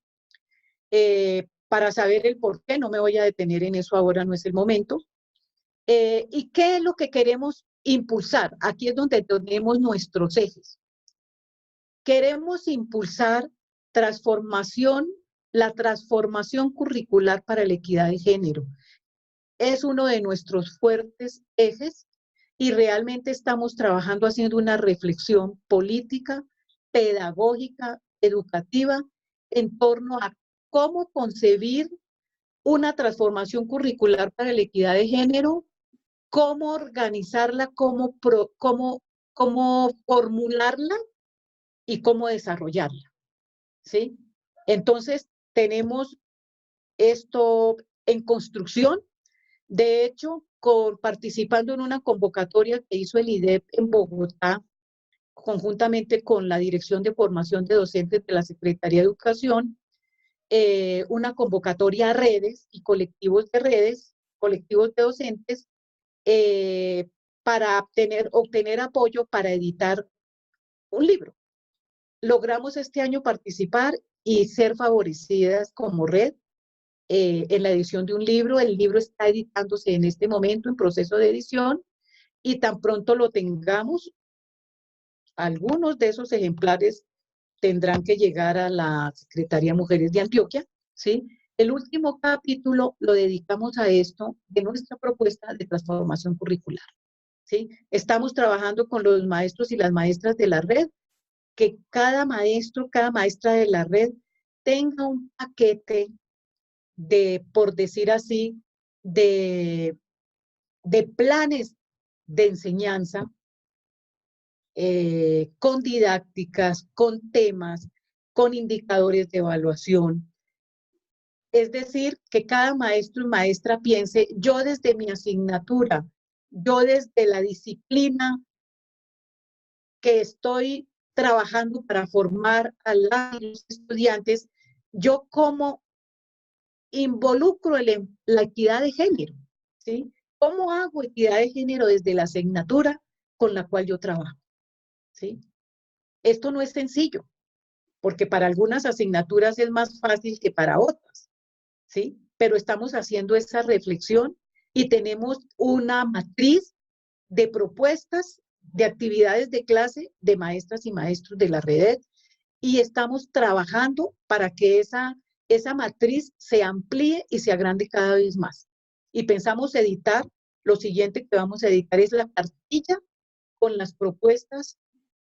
Para saber el por qué, no me voy a detener en eso ahora, no es el momento. ¿Y qué es lo que queremos impulsar? Aquí es donde tenemos nuestros ejes. Queremos impulsar la transformación curricular para la equidad de género. Es uno de nuestros fuertes ejes y realmente estamos trabajando haciendo una reflexión política, pedagógica, educativa, en torno a cómo concebir una transformación curricular para la equidad de género, cómo organizarla, cómo formularla y cómo desarrollarla, ¿sí? Entonces, tenemos esto en construcción. De hecho, participando en una convocatoria que hizo el IDEP en Bogotá, conjuntamente con la Dirección de Formación de Docentes de la Secretaría de Educación, una convocatoria a redes y colectivos de redes, colectivos de docentes, para obtener apoyo para editar un libro. Logramos este año participar y ser favorecidas como red en la edición de un libro. El libro está editándose en este momento, en proceso de edición, y tan pronto lo tengamos, algunos de esos ejemplares tendrán que llegar a la Secretaría de Mujeres de Antioquia, ¿sí? El último capítulo lo dedicamos a esto de nuestra propuesta de transformación curricular, ¿sí? Estamos trabajando con los maestros y las maestras de la red, que cada maestro, cada maestra de la red tenga un paquete de, por decir así, de planes de enseñanza con didácticas, con temas, con indicadores de evaluación. Es decir, que cada maestro y maestra piense, yo desde mi asignatura, yo desde la disciplina que estoy trabajando para formar a los estudiantes, yo cómo involucro la equidad de género, ¿sí? ¿Cómo hago equidad de género desde la asignatura con la cual yo trabajo? ¿Sí? Esto no es sencillo, porque para algunas asignaturas es más fácil que para otras, ¿sí? Pero estamos haciendo esa reflexión y tenemos una matriz de propuestas, de actividades de clase de maestras y maestros de la red y estamos trabajando para que esa matriz se amplíe y se agrande cada vez más. Y pensamos editar, lo siguiente que vamos a editar es la cartilla con las propuestas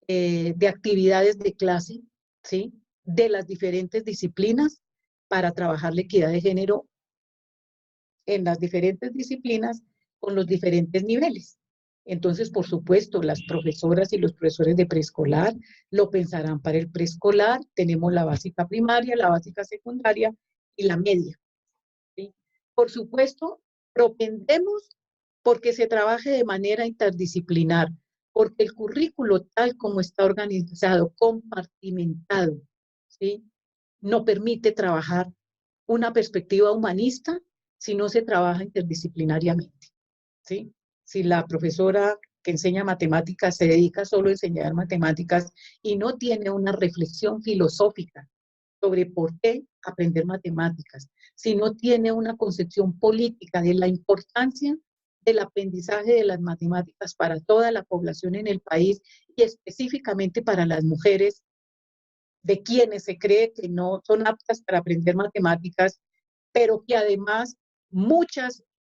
de actividades de clase, ¿sí? De las diferentes disciplinas para trabajar la equidad de género en las diferentes disciplinas con los diferentes niveles. Entonces, por supuesto, las profesoras y los profesores de preescolar lo pensarán para el preescolar. Tenemos la básica primaria, la básica secundaria y la media, ¿sí? Por supuesto, propendemos porque se trabaje de manera interdisciplinar, porque el currículo tal como está organizado, compartimentado, ¿sí? No permite trabajar una perspectiva humanista si no se trabaja interdisciplinariamente, ¿sí? Si la profesora que enseña matemáticas se dedica solo a enseñar matemáticas y no tiene una reflexión filosófica sobre por qué aprender matemáticas, si no tiene una concepción política de la importancia del aprendizaje de las matemáticas para toda la población en el país y específicamente para las mujeres, de quienes se cree que no son aptas para aprender matemáticas, pero que además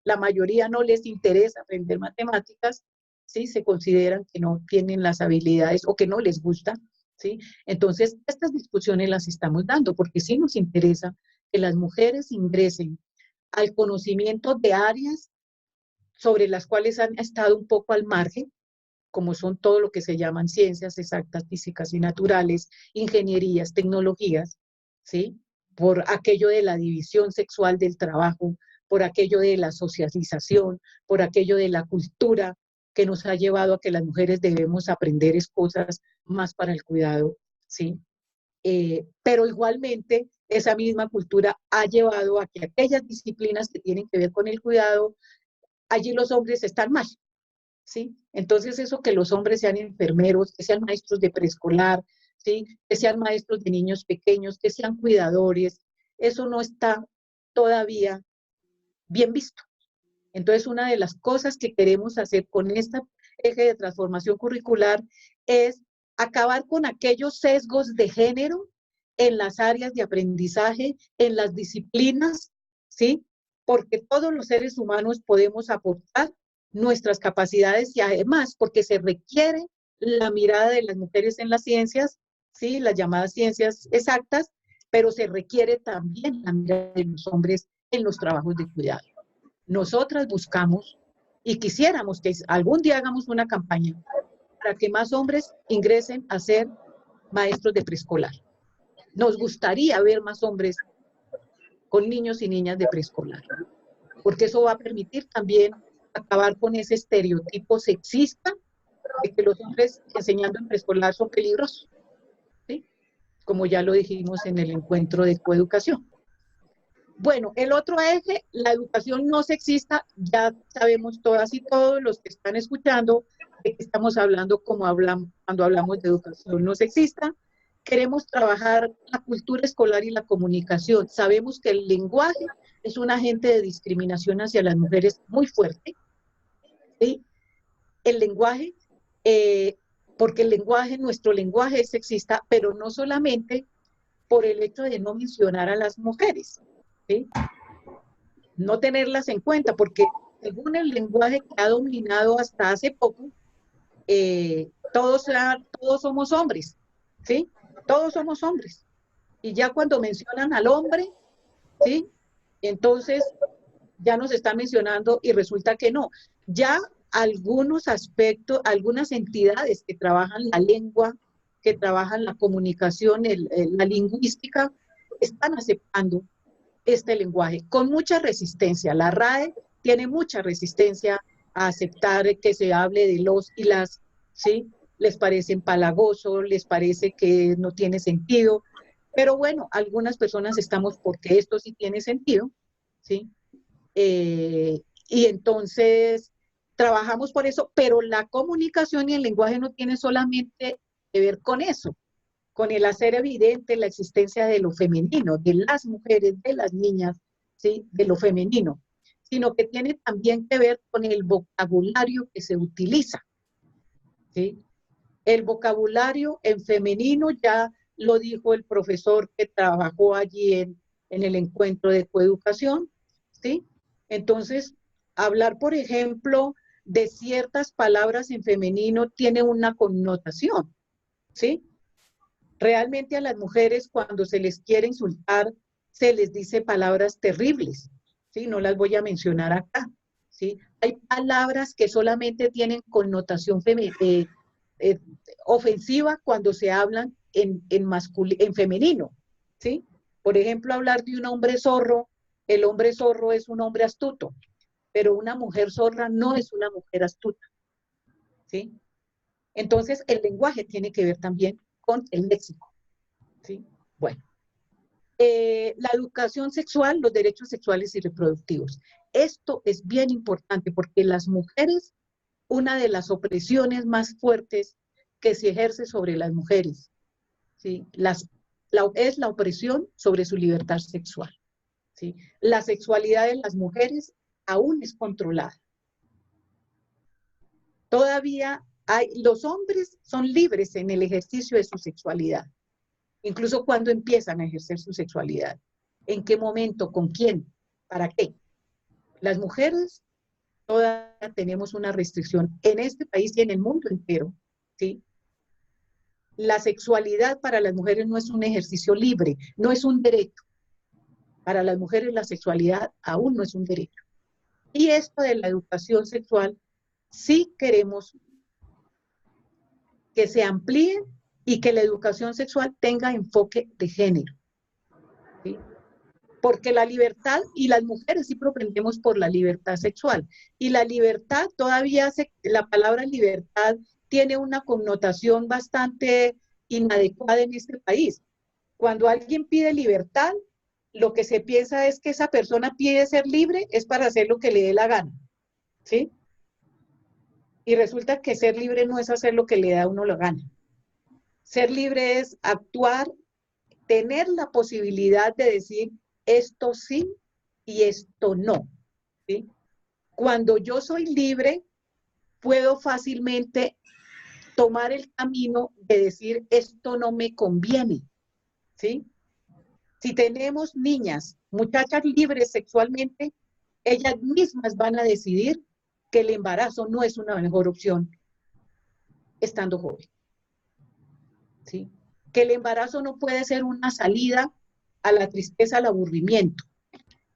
la mayoría no les interesa aprender matemáticas, ¿sí? Se consideran que no tienen las habilidades o que no les gusta, ¿sí? Entonces, estas discusiones las estamos dando porque sí nos interesa que las mujeres ingresen al conocimiento de áreas sobre las cuales han estado un poco al margen, como son todo lo que se llaman ciencias exactas, físicas y naturales, ingenierías, tecnologías, ¿sí? Por aquello de la división sexual del trabajo, por aquello de la socialización, por aquello de la cultura que nos ha llevado a que las mujeres debemos aprender cosas más para el cuidado, ¿sí? Pero igualmente esa misma cultura ha llevado a que aquellas disciplinas que tienen que ver con el cuidado, allí los hombres están mal, ¿sí? Entonces eso que los hombres sean enfermeros, que sean maestros de preescolar, ¿sí? Que sean maestros de niños pequeños, que sean cuidadores, eso no está todavía bien visto. Entonces una de las cosas que queremos hacer con este eje de transformación curricular es acabar con aquellos sesgos de género en las áreas de aprendizaje, en las disciplinas, ¿sí? Porque todos los seres humanos podemos aportar nuestras capacidades y además porque se requiere la mirada de las mujeres en las ciencias, ¿sí? Las llamadas ciencias exactas, pero se requiere también la mirada de los hombres en los trabajos de cuidado. Nosotras buscamos y quisiéramos que algún día hagamos una campaña para que más hombres ingresen a ser maestros de preescolar. Nos gustaría ver más hombres con niños y niñas de preescolar, porque eso va a permitir también acabar con ese estereotipo sexista de que los hombres enseñando en preescolar son peligrosos, ¿sí? Como ya lo dijimos en el encuentro de coeducación. Bueno, el otro eje, la educación no sexista, ya sabemos todas y todos los que están escuchando de que estamos hablando cuando hablamos de educación no sexista. Queremos trabajar la cultura escolar y la comunicación. Sabemos que el lenguaje es un agente de discriminación hacia las mujeres muy fuerte, ¿sí? El lenguaje, porque nuestro lenguaje es sexista, pero no solamente por el hecho de no mencionar a las mujeres, ¿sí? No tenerlas en cuenta, porque según el lenguaje que ha dominado hasta hace poco, todos somos hombres, ¿sí? Todos somos hombres. Y ya cuando mencionan al hombre, ¿sí? Entonces ya nos están mencionando y resulta que no. Ya algunos aspectos, algunas entidades que trabajan la lengua, que trabajan la comunicación, la lingüística, están aceptando este lenguaje con mucha resistencia. La RAE tiene mucha resistencia a aceptar que se hable de los y las, ¿sí? Les parece empalagoso, les parece que no tiene sentido, pero bueno, algunas personas estamos porque esto sí tiene sentido, ¿sí? Y entonces trabajamos por eso, pero la comunicación y el lenguaje no tienen solamente que ver con eso, con el hacer evidente la existencia de lo femenino, de las mujeres, de las niñas, ¿sí? De lo femenino, sino que tiene también que ver con el vocabulario que se utiliza, ¿sí? El vocabulario en femenino ya lo dijo el profesor que trabajó allí en el encuentro de coeducación, ¿sí? Entonces, hablar, por ejemplo, de ciertas palabras en femenino tiene una connotación, ¿sí? Realmente a las mujeres cuando se les quiere insultar, se les dice palabras terribles, ¿sí? No las voy a mencionar acá, ¿sí? Hay palabras que solamente tienen connotación ofensiva cuando se hablan en femenino, ¿sí? Por ejemplo, hablar de un hombre zorro, el hombre zorro es un hombre astuto, pero una mujer zorra no es una mujer astuta, ¿sí? Entonces, el lenguaje tiene que ver también con el léxico, ¿sí? Bueno, la educación sexual, los derechos sexuales y reproductivos. Esto es bien importante porque las mujeres, una de las opresiones más fuertes que se ejerce sobre las mujeres, ¿sí? Es la opresión sobre su libertad sexual, ¿sí? La sexualidad de las mujeres aún es controlada. Todavía los hombres son libres en el ejercicio de su sexualidad, incluso cuando empiezan a ejercer su sexualidad, en qué momento, con quién, para qué. Las mujeres todavía tenemos una restricción en este país y en el mundo entero, ¿sí? La sexualidad para las mujeres no es un ejercicio libre, no es un derecho. Para las mujeres la sexualidad aún no es un derecho. Y esto de la educación sexual, sí queremos que se amplíe y que la educación sexual tenga enfoque de género, ¿sí? Porque la libertad, y las mujeres sí propendemos por la libertad sexual, y la libertad todavía, la palabra libertad tiene una connotación bastante inadecuada en este país. Cuando alguien pide libertad, lo que se piensa es que esa persona pide ser libre, es para hacer lo que le dé la gana, ¿sí? Y resulta que ser libre no es hacer lo que le da a uno la gana. Ser libre es actuar, tener la posibilidad de decir esto sí y esto no, ¿sí? Cuando yo soy libre, puedo fácilmente tomar el camino de decir esto no me conviene, ¿sí? Si tenemos niñas, muchachas libres sexualmente, ellas mismas van a decidir que el embarazo no es una mejor opción estando joven, ¿sí? Que el embarazo no puede ser una salida a la tristeza, al aburrimiento,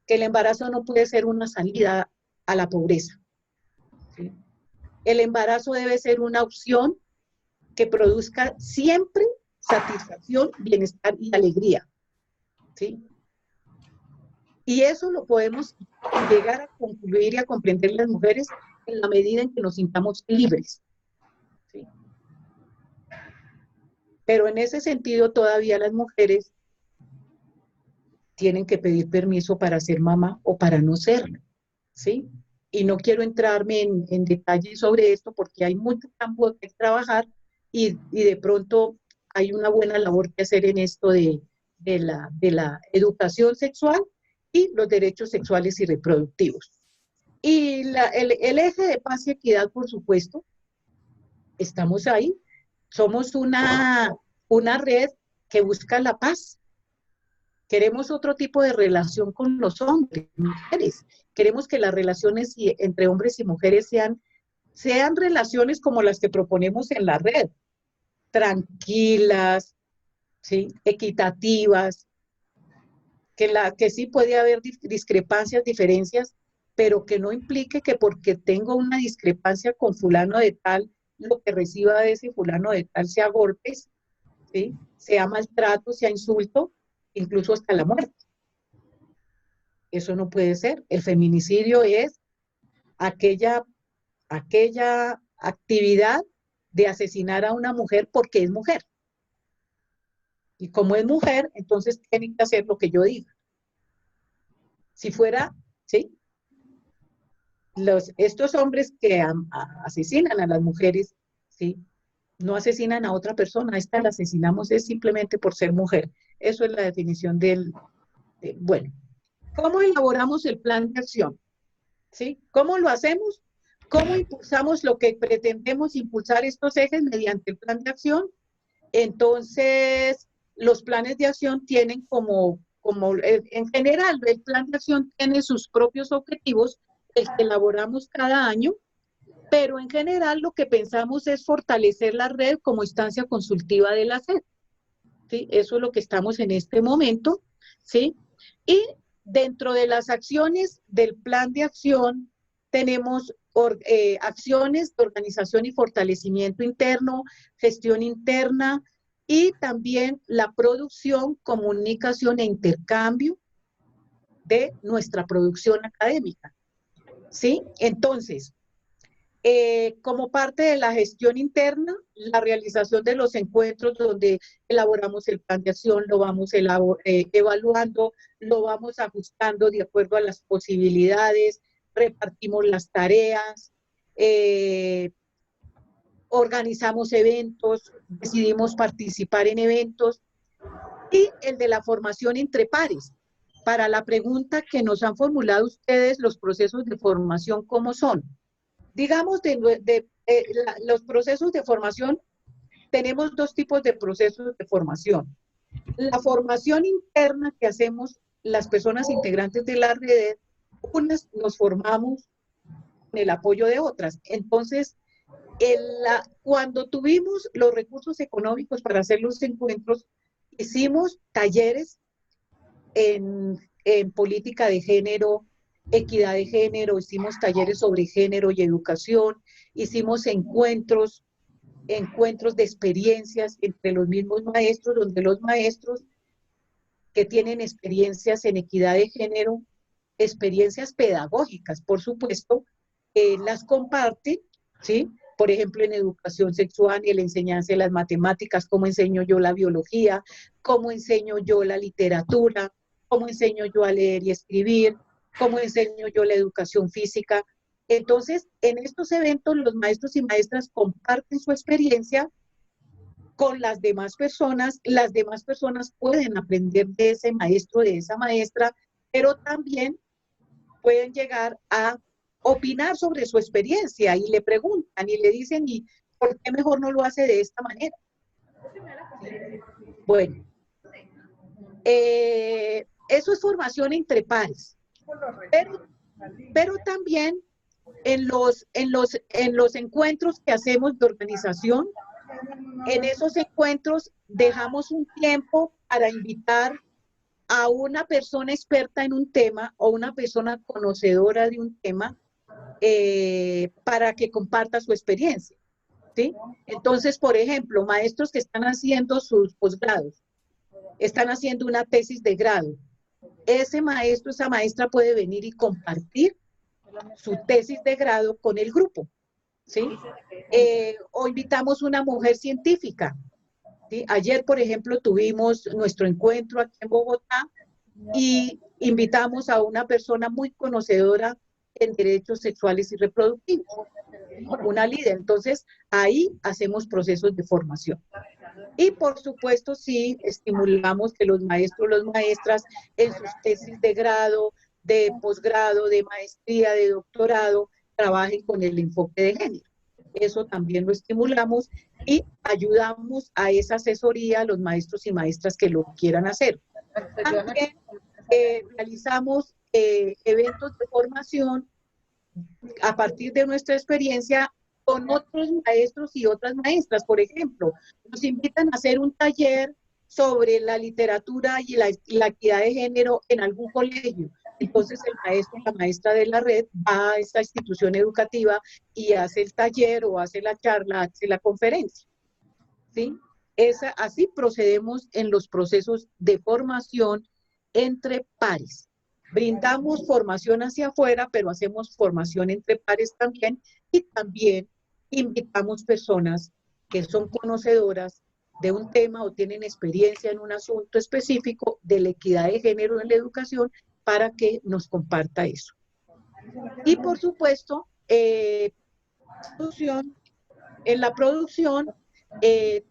que el embarazo no puede ser una salida a la pobreza, ¿sí? El embarazo debe ser una opción que produzca siempre satisfacción, bienestar y alegría, ¿sí? Y eso lo podemos llegar a concluir y a comprender las mujeres en la medida en que nos sintamos libres, ¿sí? Pero en ese sentido todavía las mujeres tienen que pedir permiso para ser mamá o para no serlo, ¿sí? Y no quiero entrarme en detalles sobre esto porque hay mucho campo que trabajar y de pronto hay una buena labor que hacer en esto de la educación sexual y los derechos sexuales y reproductivos. Y el eje de paz y equidad, por supuesto, estamos ahí. Somos una red que busca la paz. Queremos otro tipo de relación con los hombres y mujeres. Queremos que las relaciones entre hombres y mujeres sean relaciones como las que proponemos en la red, tranquilas, ¿sí? Equitativas, que sí puede haber discrepancias, diferencias, pero que no implique que porque tengo una discrepancia con fulano de tal, lo que reciba de ese fulano de tal sea golpes, ¿sí? Sea maltrato, sea insulto, incluso hasta la muerte. Eso no puede ser. El feminicidio es aquella actividad de asesinar a una mujer porque es mujer. Y como es mujer, entonces tienen que hacer lo que yo diga. Si fuera, ¿sí? Estos hombres que asesinan a las mujeres, ¿sí? No asesinan a otra persona, esta la asesinamos es simplemente por ser mujer. Eso es la definición bueno. ¿Cómo elaboramos el plan de acción? ¿Sí? ¿Cómo lo hacemos? ¿Cómo impulsamos lo que pretendemos impulsar estos ejes mediante el plan de acción? Entonces, los planes de acción tienen en general, el plan de acción tiene sus propios objetivos, el que elaboramos cada año, pero en general lo que pensamos es fortalecer la red como instancia consultiva de la SED, ¿sí? Eso es lo que estamos en este momento, ¿sí? Y dentro de las acciones del plan de acción tenemos acciones de organización y fortalecimiento interno, gestión interna y también la producción, comunicación e intercambio de nuestra producción académica, ¿sí? Entonces, como parte de la gestión interna, la realización de los encuentros donde elaboramos el plan de acción, lo vamos evaluando, lo vamos ajustando de acuerdo a las posibilidades, repartimos las tareas, organizamos eventos, decidimos participar en eventos, y el de la formación entre pares. Para la pregunta que nos han formulado ustedes, los procesos de formación, ¿cómo son? Digamos, los procesos de formación, tenemos dos tipos de procesos de formación. La formación interna que hacemos las personas integrantes de la red, unas nos formamos con el apoyo de otras. Entonces, cuando tuvimos los recursos económicos para hacer los encuentros, hicimos talleres en política de género, equidad de género, hicimos talleres sobre género y educación, hicimos encuentros de experiencias entre los mismos maestros, donde los maestros que tienen experiencias en equidad de género, experiencias pedagógicas, por supuesto, las comparten, ¿sí? Por ejemplo, en educación sexual y en la enseñanza de las matemáticas, cómo enseño yo la biología, cómo enseño yo la literatura, cómo enseño yo a leer y escribir, cómo enseño yo la educación física. Entonces, en estos eventos, los maestros y maestras comparten su experiencia con las demás personas pueden aprender de ese maestro, de esa maestra, pero también pueden llegar a opinar sobre su experiencia y le preguntan y le dicen, ¿y por qué mejor no lo hace de esta manera? Bueno, eso es formación entre pares, pero también en los encuentros que hacemos de organización, en esos encuentros dejamos un tiempo para invitar a una persona experta en un tema o una persona conocedora de un tema para que comparta su experiencia, ¿sí? Entonces, por ejemplo, maestros que están haciendo sus posgrados, están haciendo una tesis de grado, ese maestro, esa maestra puede venir y compartir su tesis de grado con el grupo, ¿sí? O invitamos una mujer científica, ¿sí? Ayer, por ejemplo, tuvimos nuestro encuentro aquí en Bogotá y invitamos a una persona muy conocedora en derechos sexuales y reproductivos, una líder. Entonces, ahí hacemos procesos de formación. Y por supuesto, sí, estimulamos que los maestros, las maestras, en sus tesis de grado, de posgrado, de maestría, de doctorado, trabajen con el enfoque de género. Eso también lo estimulamos y ayudamos a esa asesoría a los maestros y maestras que lo quieran hacer. También realizamos eventos de formación a partir de nuestra experiencia con otros maestros y otras maestras. Por ejemplo, nos invitan a hacer un taller sobre la literatura y la equidad de género en algún colegio. Entonces el maestro, la maestra de la red va a esta institución educativa y hace el taller o hace la charla, hace la conferencia, ¿sí? Así procedemos en los procesos de formación entre pares. Brindamos formación hacia afuera, pero hacemos formación entre pares también, y también invitamos personas que son conocedoras de un tema o tienen experiencia en un asunto específico de la equidad de género en la educación para que nos comparta eso. Y por supuesto, en la producción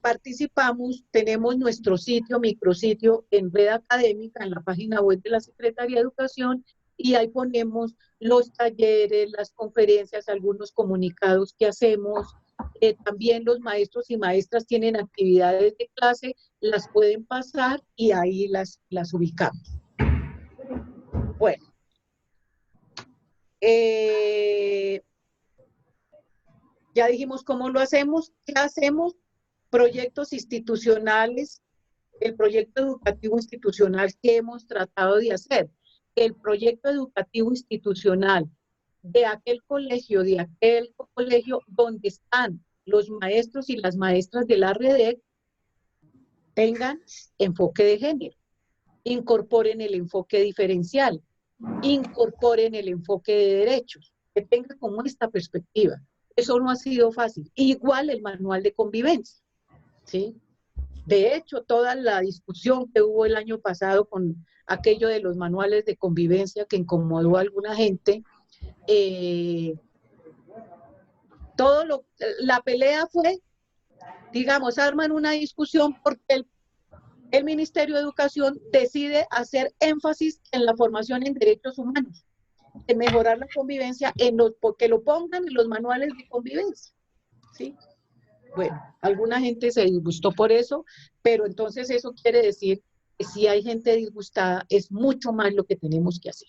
participamos, tenemos nuestro sitio, micrositio en Red Académica, en la página web de la Secretaría de Educación, y ahí ponemos los talleres, las conferencias, algunos comunicados que hacemos. También los maestros y maestras tienen actividades de clase, las pueden pasar y ahí las ubicamos. Bueno. Ya dijimos cómo lo hacemos. ¿Qué hacemos? Proyectos institucionales, el proyecto educativo institucional que hemos tratado de hacer. El proyecto educativo institucional de aquel colegio donde están los maestros y las maestras de la red tengan enfoque de género, incorporen el enfoque diferencial, incorporen el enfoque de derechos, que tenga como esta perspectiva. Eso no ha sido fácil. Igual el manual de convivencia, ¿sí? De hecho, toda la discusión que hubo el año pasado con aquello de los manuales de convivencia que incomodó a alguna gente, la pelea fue, digamos, arman una discusión porque el Ministerio de Educación decide hacer énfasis en la formación en derechos humanos, en mejorar la convivencia, porque lo pongan en los manuales de convivencia, ¿sí? Bueno, alguna gente se disgustó por eso, pero entonces eso quiere decir que si hay gente disgustada, es mucho más lo que tenemos que hacer.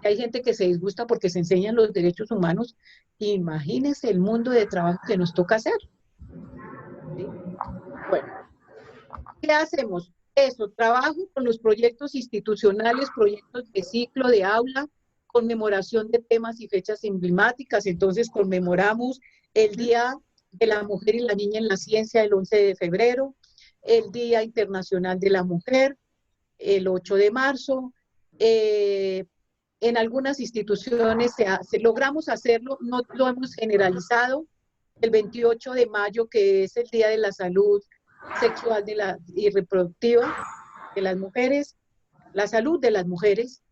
Hay gente que se disgusta porque se enseñan los derechos humanos. Imagínense el mundo de trabajo que nos toca hacer. ¿Sí? Bueno, ¿qué hacemos? Eso, trabajo con los proyectos institucionales, proyectos de ciclo, de aula, conmemoración de temas y fechas emblemáticas. Entonces conmemoramos el Día de la Mujer y la Niña en la Ciencia el 11 de febrero, el Día Internacional de la Mujer, el 8 de marzo. En algunas instituciones logramos hacerlo, no lo hemos generalizado. El 28 de mayo, que es el Día de la Salud Sexual y Reproductiva de las mujeres, la salud de las mujeres.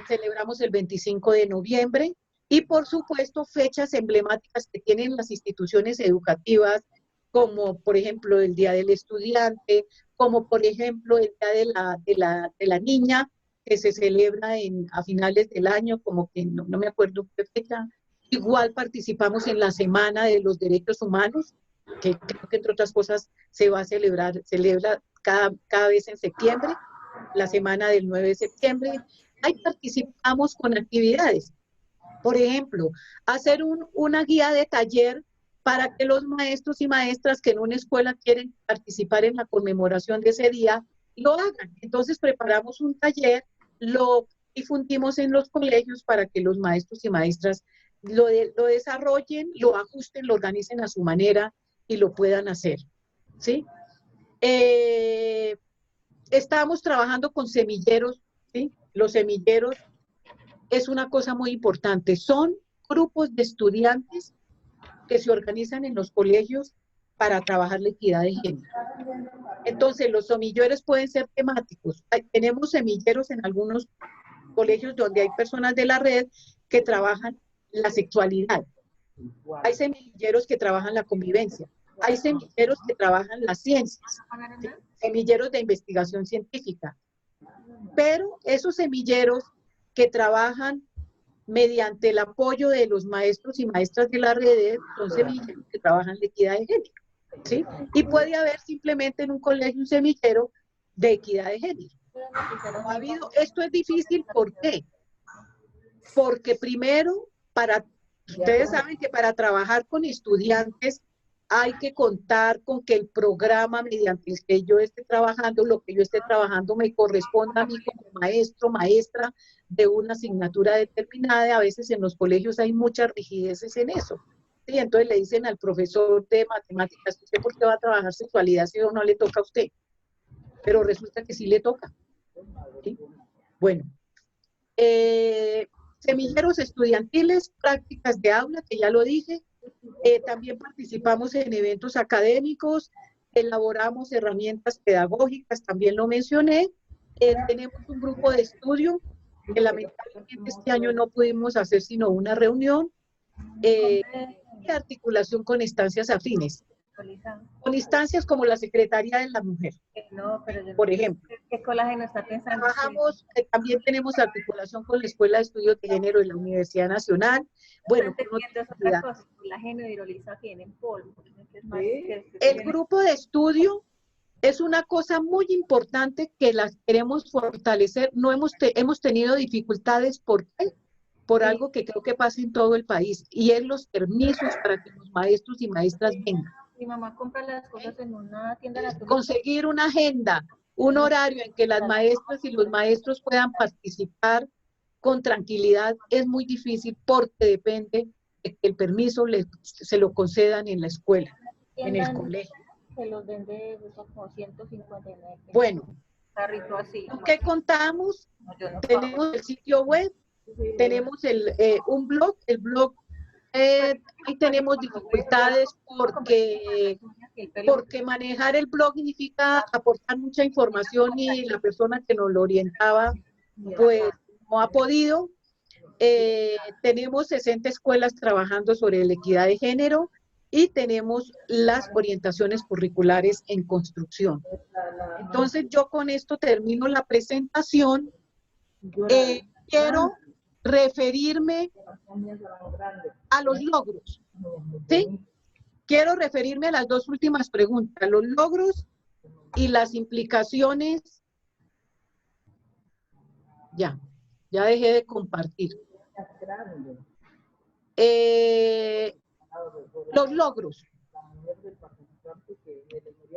Celebramos el 25 de noviembre y, por supuesto, fechas emblemáticas que tienen las instituciones educativas, como, por ejemplo, el Día del Estudiante, como, por ejemplo, el Día de la Niña, que se celebra a finales del año, como que no me acuerdo qué fecha. Igual participamos en la Semana de los Derechos Humanos, que creo que entre otras cosas celebra cada vez en septiembre, la semana del 9 de septiembre. Ahí participamos con actividades. Por ejemplo, hacer una guía de taller para que los maestros y maestras que en una escuela quieren participar en la conmemoración de ese día, lo hagan. Entonces preparamos un taller, lo difundimos en los colegios para que los maestros y maestras lo desarrollen, lo ajusten, lo organicen a su manera y lo puedan hacer, ¿sí? Estamos trabajando con semilleros, ¿sí? Los semilleros es una cosa muy importante. Son grupos de estudiantes que se organizan en los colegios para trabajar la equidad de género. Entonces, los semilleros pueden ser temáticos. Tenemos semilleros en algunos colegios donde hay personas de la red que trabajan la sexualidad. Hay semilleros que trabajan la convivencia. Hay semilleros que trabajan las ciencias, ¿sí? Semilleros de investigación científica. Pero esos semilleros que trabajan mediante el apoyo de los maestros y maestras de la red son semilleros que trabajan la equidad de género, ¿sí? Y puede haber simplemente en un colegio un semillero de equidad de género. Esto es difícil, ¿por qué? Porque primero, ustedes saben que para trabajar con estudiantes hay que contar con que el programa mediante el que yo esté trabajando, lo que yo esté trabajando me corresponda a mí como maestro, maestra de una asignatura determinada. A veces en los colegios hay muchas rigideces en eso. ¿Sí? Entonces le dicen al profesor de matemáticas, ¿usted por qué va a trabajar sexualidad si no le toca a usted? Pero resulta que sí le toca. ¿Sí? Bueno, semilleros estudiantiles, prácticas de aula, que ya lo dije. También participamos en eventos académicos, elaboramos herramientas pedagógicas, también lo mencioné. Tenemos un grupo de estudio, que lamentablemente este año no pudimos hacer sino una reunión, de articulación con instancias afines. Con instancias como la Secretaría de la Mujer, por ejemplo. ¿Qué colágeno está pensando? Trabajamos, también tenemos articulación con la Escuela de Estudios de Género de la Universidad Nacional. Bueno, colágeno y hidroliza tienen polvo. El grupo de estudio es una cosa muy importante que las queremos fortalecer. No hemos tenido dificultades, ¿por qué? Por algo que creo que pasa en todo el país, y es los permisos para que los maestros y maestras vengan. Mi mamá compra las cosas en una tienda natural. Conseguir una agenda, un horario en que las maestras y los maestros puedan participar con tranquilidad es muy difícil, porque depende de que el permiso se lo concedan en la escuela, en el colegio. Se los vende como 159. Bueno, Así. ¿qué contamos? Tenemos el sitio web, tenemos un blog, el blog. Ahí tenemos dificultades porque manejar el blog significa aportar mucha información, y la persona que nos lo orientaba pues no ha podido. Tenemos 60 escuelas trabajando sobre la equidad de género y tenemos las orientaciones curriculares en construcción. Entonces yo con esto termino la presentación. Quiero referirme a los logros, ¿sí? quiero referirme a las dos últimas preguntas, los logros y las implicaciones. Ya dejé de compartir. Los logros.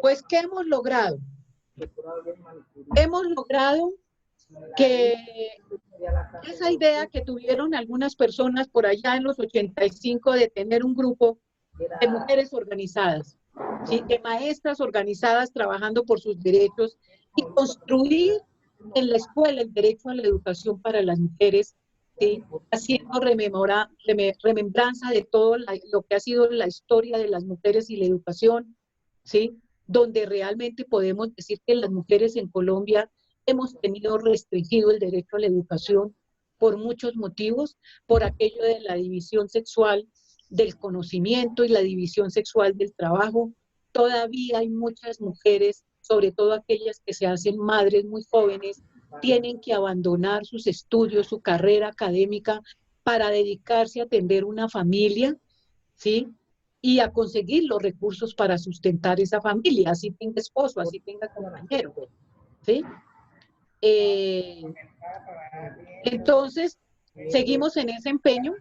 Pues, ¿qué hemos logrado? Hemos logrado que esa idea que tuvieron algunas personas por allá en los 85 de tener un grupo de mujeres organizadas, ¿sí? De maestras organizadas trabajando por sus derechos y construir en la escuela el derecho a la educación para las mujeres, ¿sí? Haciendo remembranza de todo lo que ha sido la historia de las mujeres y la educación, ¿sí? Donde realmente podemos decir que las mujeres en Colombia hemos tenido restringido el derecho a la educación por muchos motivos, por aquello de la división sexual del conocimiento y la división sexual del trabajo. Todavía hay muchas mujeres, sobre todo aquellas que se hacen madres muy jóvenes, tienen que abandonar sus estudios, su carrera académica para dedicarse a atender una familia, ¿sí? Y a conseguir los recursos para sustentar esa familia, así tenga esposo, así tenga compañero, ¿sí? Entonces, seguimos en ese empeño,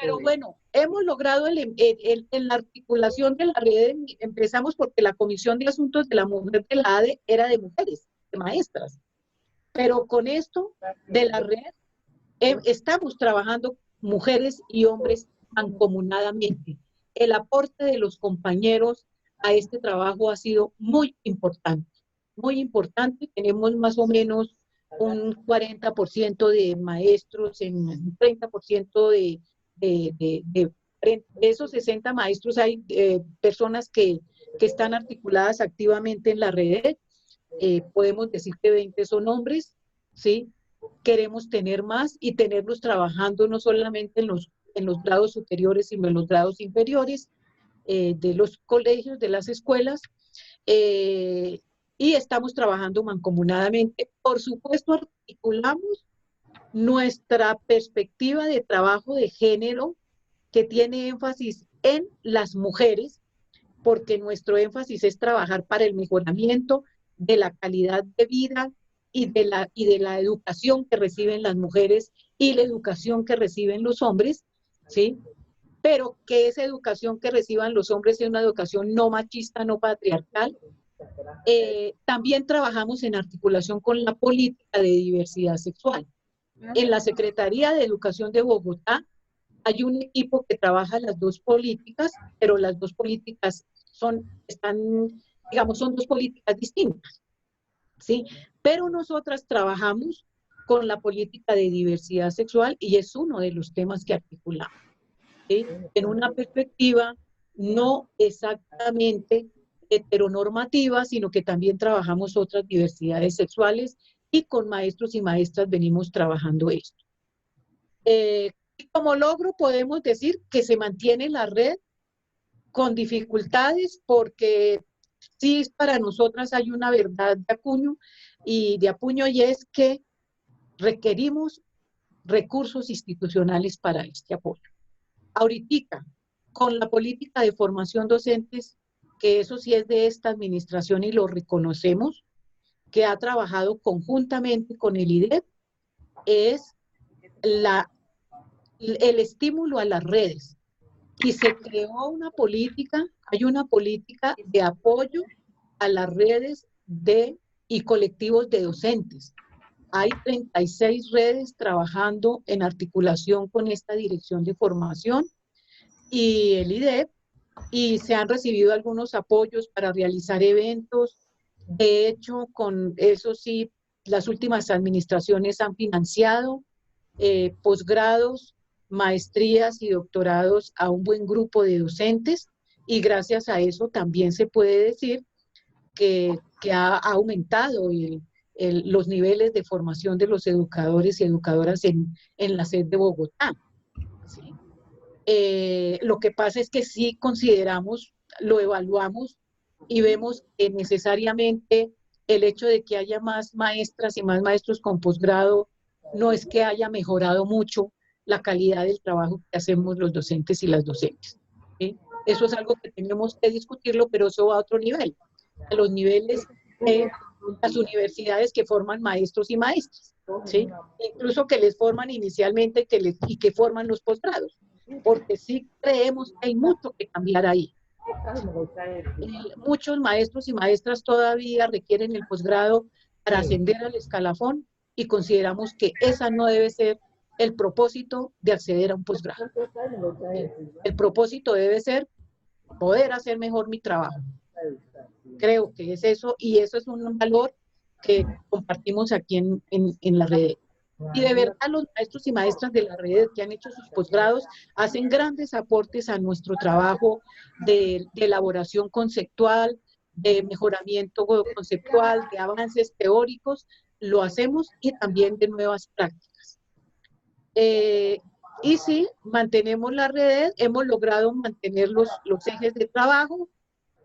pero bueno, hemos logrado en la articulación de la red, empezamos porque la Comisión de Asuntos de la Mujer de la ADE era de mujeres, de maestras, pero con esto de la red estamos trabajando mujeres y hombres mancomunadamente. El aporte de los compañeros a este trabajo ha sido muy importante, muy importante. Tenemos más o menos un 40% de maestros, en un 30% de esos 60 maestros hay personas que están articuladas activamente en la red. Podemos decir que 20 son hombres, ¿sí? Queremos tener más y tenerlos trabajando no solamente en los grados superiores, sino en los grados inferiores de los colegios, de las escuelas, y estamos trabajando mancomunadamente. Por supuesto, articulamos nuestra perspectiva de trabajo de género que tiene énfasis en las mujeres, porque nuestro énfasis es trabajar para el mejoramiento de la calidad de vida y de la educación que reciben las mujeres y la educación que reciben los hombres, ¿sí? Pero que esa educación que reciban los hombres sea una educación no machista, no patriarcal. También trabajamos en articulación con la política de diversidad sexual. En la Secretaría de Educación de Bogotá hay un equipo que trabaja las dos políticas, pero las dos políticas son dos políticas distintas, ¿sí? Pero nosotras trabajamos con la política de diversidad sexual y es uno de los temas que articulamos, ¿sí? En una perspectiva no exactamente heteronormativa, sino que también trabajamos otras diversidades sexuales y con maestros y maestras venimos trabajando esto. Como logro podemos decir que se mantiene la red con dificultades porque sí para nosotras hay una verdad de apuño y es que requerimos recursos institucionales para este apoyo. Ahorita, con la política de formación docentes, que eso sí es de esta administración y lo reconocemos, que ha trabajado conjuntamente con el IDEP, es el estímulo a las redes. Y se creó hay una política de apoyo a las redes y colectivos de docentes. Hay 36 redes trabajando en articulación con esta dirección de formación y el IDEP, y se han recibido algunos apoyos para realizar eventos. De hecho, con eso sí, las últimas administraciones han financiado posgrados, maestrías y doctorados a un buen grupo de docentes, y gracias a eso también se puede decir que ha aumentado los niveles de formación de los educadores y educadoras en la sede de Bogotá. ¿Sí? Lo que pasa es que sí consideramos, lo evaluamos y vemos que necesariamente el hecho de que haya más maestras y más maestros con posgrado no es que haya mejorado mucho la calidad del trabajo que hacemos los docentes y las docentes, ¿sí? Eso es algo que tenemos que discutirlo, pero eso va a otro nivel, a los niveles de las universidades que forman maestros y maestras, ¿sí? Incluso que les forman inicialmente y que forman los posgrados, porque sí creemos que hay mucho que cambiar ahí. Muchos maestros y maestras todavía requieren el posgrado para ascender al escalafón y consideramos que esa no debe ser el propósito de acceder a un posgrado. El propósito debe ser poder hacer mejor mi trabajo. Creo que es eso, y eso es un valor que compartimos aquí en la red. Y de verdad los maestros y maestras de la red que han hecho sus posgrados hacen grandes aportes a nuestro trabajo de elaboración conceptual, de mejoramiento conceptual, de avances teóricos, lo hacemos, y también de nuevas prácticas. Y sí, mantenemos la red, hemos logrado mantener los ejes de trabajo,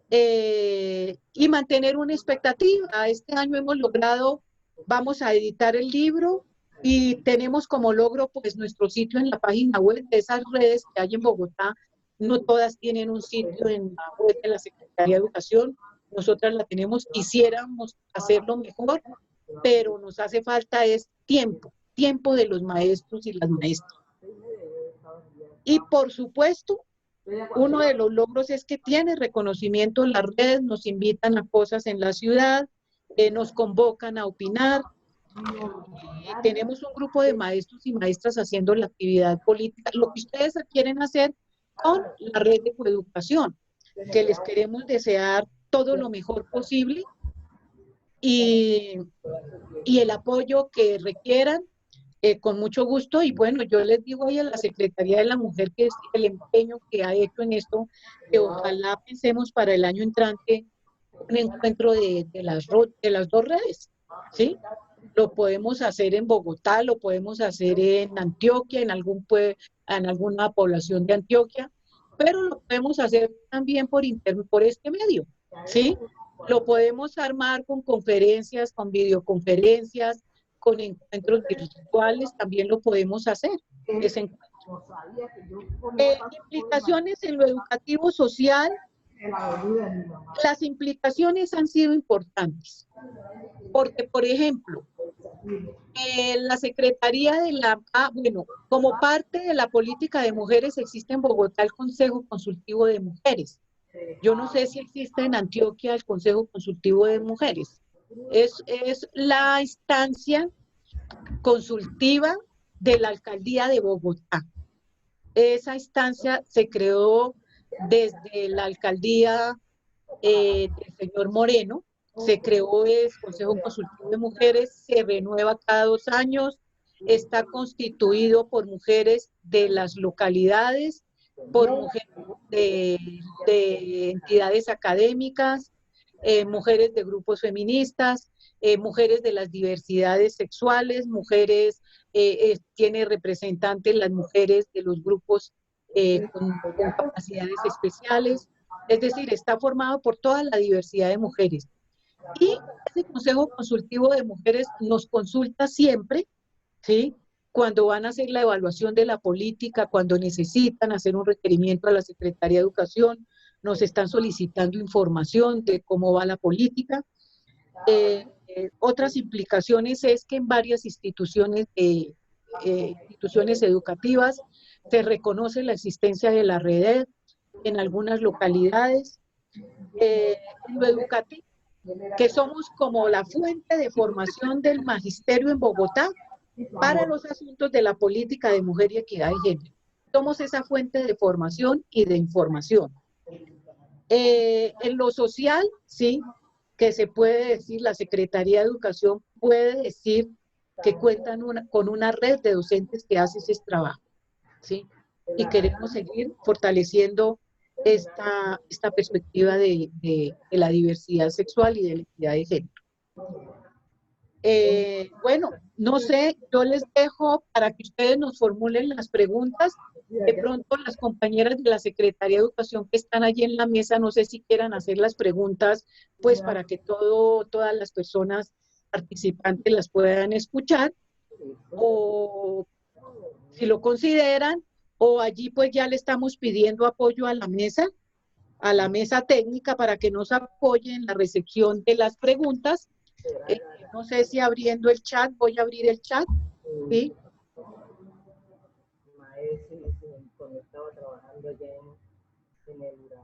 y mantener una expectativa. Este año hemos logrado, vamos a editar el libro, y tenemos como logro pues nuestro sitio en la página web. De esas redes que hay en Bogotá, no todas tienen un sitio en la web de la Secretaría de Educación. Nosotras la tenemos, quisiéramos hacerlo mejor, pero nos hace falta es tiempo de los maestros y las maestras. Y por supuesto, uno de los logros es que tiene reconocimiento en las redes, nos invitan a cosas en la ciudad, nos convocan a opinar. Tenemos un grupo de maestros y maestras haciendo la actividad política, lo que ustedes quieren hacer con la red de coeducación, que les queremos desear todo lo mejor posible, y el apoyo que requieran, con mucho gusto. Y bueno, yo les digo hoy a la Secretaría de la Mujer que es el empeño que ha hecho en esto, que ojalá pensemos para el año entrante un encuentro de las dos redes, ¿sí? Lo podemos hacer en Bogotá, lo podemos hacer en Antioquia, en alguna población de Antioquia, pero lo podemos hacer también por este medio, ¿sí? Lo podemos armar con conferencias, con videoconferencias, con encuentros virtuales, también lo podemos hacer, ese encuentro. Implicaciones en lo educativo social. Las implicaciones han sido importantes, porque, por ejemplo, la Secretaría de como parte de la política de mujeres existe en Bogotá el Consejo Consultivo de Mujeres. Yo no sé si existe en Antioquia el Consejo Consultivo de Mujeres. Es la instancia consultiva de la Alcaldía de Bogotá. Esa instancia se creó desde la alcaldía del señor Moreno. Se creó el Consejo Consultivo de Mujeres, se renueva cada 2 años, está constituido por mujeres de las localidades, por mujeres de entidades académicas, mujeres de grupos feministas, mujeres de las diversidades sexuales, mujeres, tiene representantes las mujeres de los grupos con capacidades especiales, es decir, está formado por toda la diversidad de mujeres. Y ese Consejo Consultivo de Mujeres nos consulta siempre, ¿sí? Cuando van a hacer la evaluación de la política, cuando necesitan hacer un requerimiento a la Secretaría de Educación, nos están solicitando información de cómo va la política. Otras implicaciones es que en varias instituciones educativas se reconoce la existencia de la red en algunas localidades. En lo educativo, que somos como la fuente de formación del magisterio en Bogotá para los asuntos de la política de mujer y equidad de género. Somos esa fuente de formación y de información. En lo social, sí, que se puede decir, la Secretaría de Educación puede decir que cuentan con una red de docentes que hace ese trabajo, ¿sí? Y queremos seguir fortaleciendo esta perspectiva de la diversidad sexual y de la equidad de género. Bueno, no sé, yo les dejo para que ustedes nos formulen las preguntas. De pronto las compañeras de la Secretaría de Educación que están allí en la mesa, no sé si quieran hacer las preguntas, pues para que todas las personas participantes las puedan escuchar, o si lo consideran, o allí pues ya le estamos pidiendo apoyo a la mesa a la mesa técnica para que nos apoye en la recepción de las preguntas. No sé si abriendo el chat, voy a abrir el chat, ¿sí?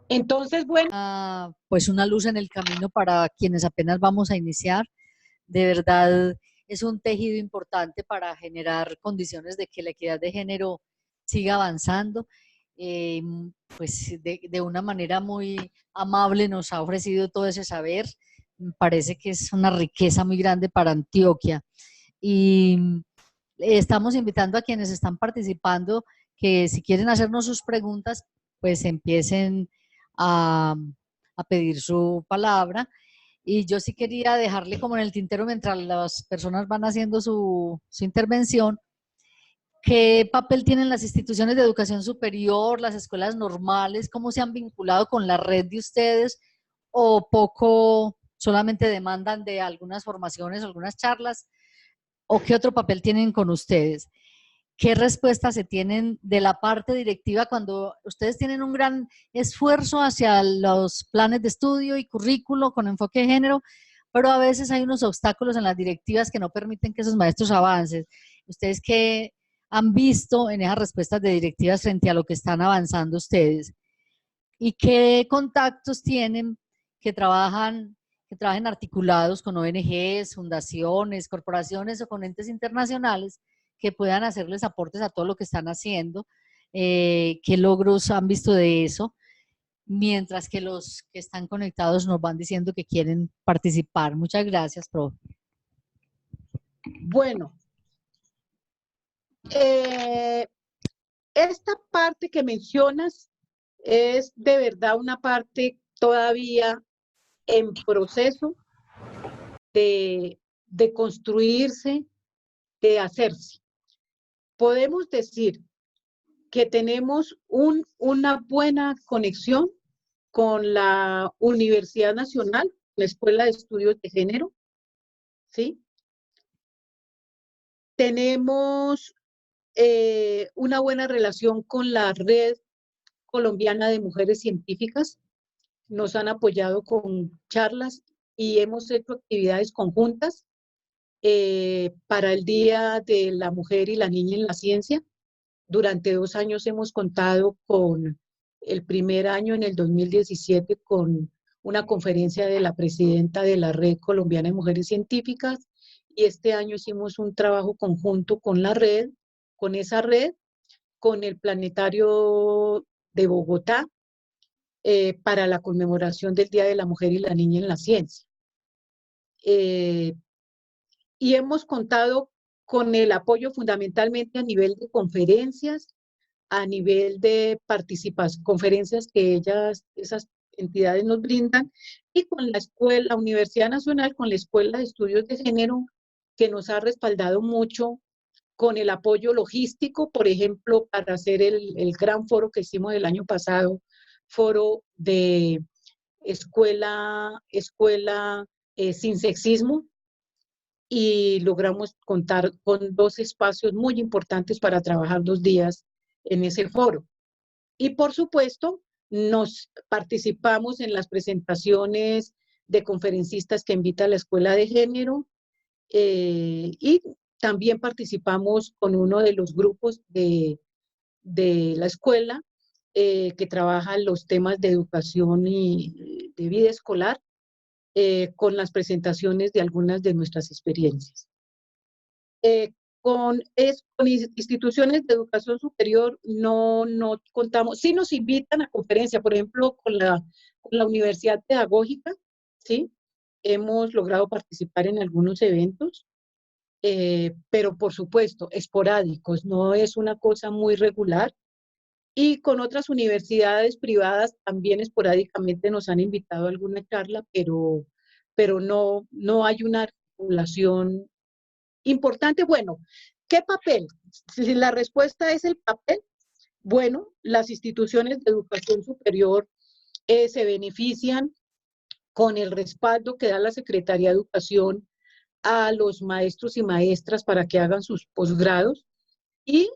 Entonces, bueno. Pues una luz en el camino para quienes apenas vamos a iniciar. De verdad es un tejido importante para generar condiciones de que la equidad de género siga avanzando. Pues de una manera muy amable nos ha ofrecido todo ese saber. Me parece que es una riqueza muy grande para Antioquia. Y estamos invitando a quienes están participando que si quieren hacernos sus preguntas, pues empiecen a pedir su palabra. Y yo sí quería dejarle como en el tintero mientras las personas van haciendo su intervención, ¿qué papel tienen las instituciones de educación superior, las escuelas normales? ¿Cómo se han vinculado con la red de ustedes? ¿O poco solamente demandan de algunas formaciones, algunas charlas? ¿O qué otro papel tienen con ustedes? ¿Qué respuestas se tienen de la parte directiva cuando ustedes tienen un gran esfuerzo hacia los planes de estudio y currículo con enfoque de género, pero a veces hay unos obstáculos en las directivas que no permiten que esos maestros avancen? ¿Ustedes qué han visto en esas respuestas de directivas frente a lo que están avanzando ustedes? ¿Y qué contactos tienen que trabajen articulados con ONGs, fundaciones, corporaciones o con entes internacionales que puedan hacerles aportes a todo lo que están haciendo? ¿Qué logros han visto de eso? Mientras que los que están conectados nos van diciendo que quieren participar. Muchas gracias, profe. Bueno, esta parte que mencionas es de verdad una parte todavía en proceso de construirse, de hacerse. Podemos decir que tenemos una buena conexión con la Universidad Nacional, la Escuela de Estudios de Género, ¿sí? Tenemos una buena relación con la Red Colombiana de Mujeres Científicas. Nos han apoyado con charlas y hemos hecho actividades conjuntas para el Día de la Mujer y la Niña en la Ciencia. Durante 2 años hemos contado con el primer año, en el 2017, con una conferencia de la presidenta de la Red Colombiana de Mujeres Científicas, y este año hicimos un trabajo conjunto con la red, con esa red, con el Planetario de Bogotá, para la conmemoración del Día de la Mujer y la Niña en la Ciencia. Y hemos contado con el apoyo fundamentalmente a nivel de conferencias, a nivel de participación, conferencias que esas entidades nos brindan, y con la Universidad Nacional, con la Escuela de Estudios de Género, que nos ha respaldado mucho con el apoyo logístico, por ejemplo, para hacer el gran foro que hicimos el año pasado, foro de escuela sin sexismo, y logramos contar con 2 espacios muy importantes para trabajar 2 días en ese foro. Y por supuesto, nos participamos en las presentaciones de conferencistas que invita la Escuela de Género, y también participamos con uno de los grupos de la escuela que trabaja los temas de educación y de vida escolar, con las presentaciones de algunas de nuestras experiencias. Con instituciones de educación superior no contamos. Sí nos invitan a conferencias, por ejemplo, con la Universidad Pedagógica, ¿sí? Hemos logrado participar en algunos eventos, pero por supuesto, esporádicos, no es una cosa muy regular. Y con otras universidades privadas también esporádicamente nos han invitado a alguna charla, pero no hay una articulación importante. Bueno, ¿qué papel? Si la respuesta es el papel, bueno, las instituciones de educación superior se benefician con el respaldo que da la Secretaría de Educación a los maestros y maestras para que hagan sus posgrados, y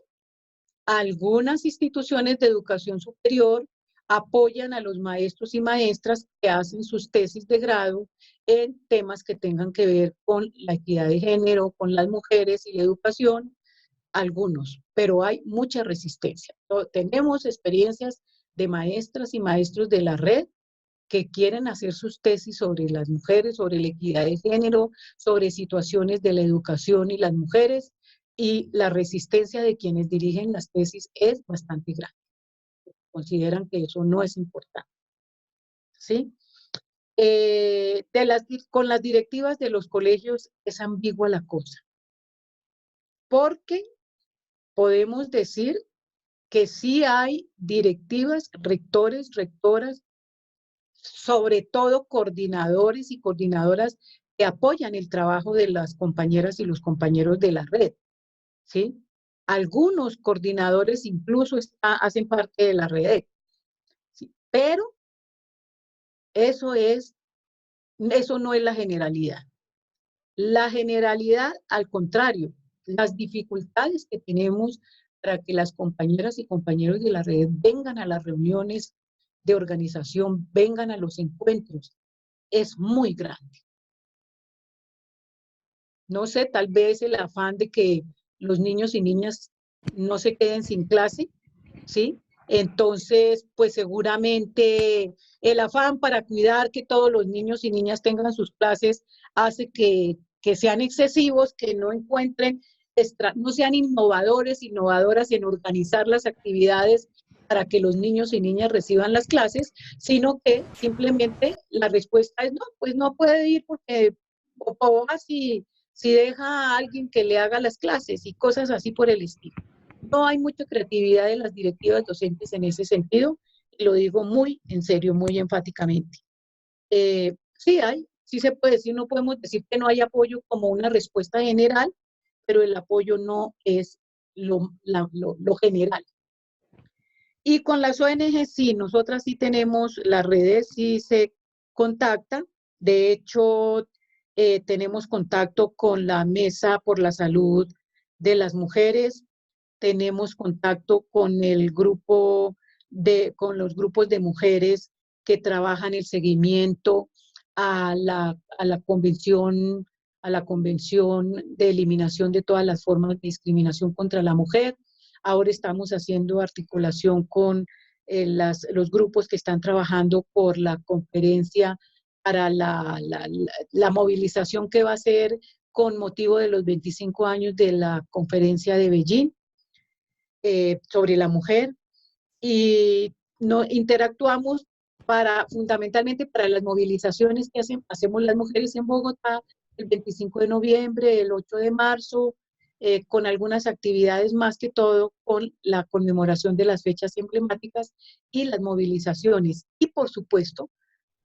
algunas instituciones de educación superior apoyan a los maestros y maestras que hacen sus tesis de grado en temas que tengan que ver con la equidad de género, con las mujeres y la educación, algunos, pero hay mucha resistencia. Tenemos experiencias de maestras y maestros de la red que quieren hacer sus tesis sobre las mujeres, sobre la equidad de género, sobre situaciones de la educación y las mujeres, y la resistencia de quienes dirigen las tesis es bastante grande. Consideran que eso no es importante. ¿Sí? Con las directivas de los colegios es ambigua la cosa, porque podemos decir que sí hay directivas, rectores, rectoras, sobre todo coordinadores y coordinadoras que apoyan el trabajo de las compañeras y los compañeros de la red, ¿sí? Algunos coordinadores incluso hacen parte de la red, ¿sí? Pero eso no es la generalidad. La generalidad, al contrario, las dificultades que tenemos para que las compañeras y compañeros de la red vengan a las reuniones de organización, vengan a los encuentros, es muy grande. No sé, tal vez el afán de que los niños y niñas no se queden sin clase, ¿sí? Entonces, pues seguramente el afán para cuidar que todos los niños y niñas tengan sus clases hace que sean excesivos, que no encuentren, no sean innovadoras en organizar las actividades para que los niños y niñas reciban las clases, sino que simplemente la respuesta es no, pues no puede ir porque o así si deja a alguien que le haga las clases y cosas así por el estilo. No hay mucha creatividad de las directivas docentes en ese sentido, y lo digo muy en serio, muy enfáticamente. Sí hay, sí se puede decir, no podemos decir que no hay apoyo como una respuesta general, pero el apoyo no es lo general. Y con las ONG sí, nosotras sí tenemos las redes, sí se contacta. De hecho, tenemos contacto con la Mesa por la Salud de las Mujeres, tenemos contacto con el grupo con los grupos de mujeres que trabajan el seguimiento a la convención de eliminación de todas las formas de discriminación contra la mujer. Ahora estamos haciendo articulación con los grupos que están trabajando por la conferencia para la movilización que va a ser con motivo de los 25 años de la conferencia de Beijing sobre la mujer, y interactuamos fundamentalmente para las movilizaciones que hacemos las mujeres en Bogotá el 25 de noviembre, el 8 de marzo, con algunas actividades más que todo con la conmemoración de las fechas emblemáticas y las movilizaciones. Y por supuesto,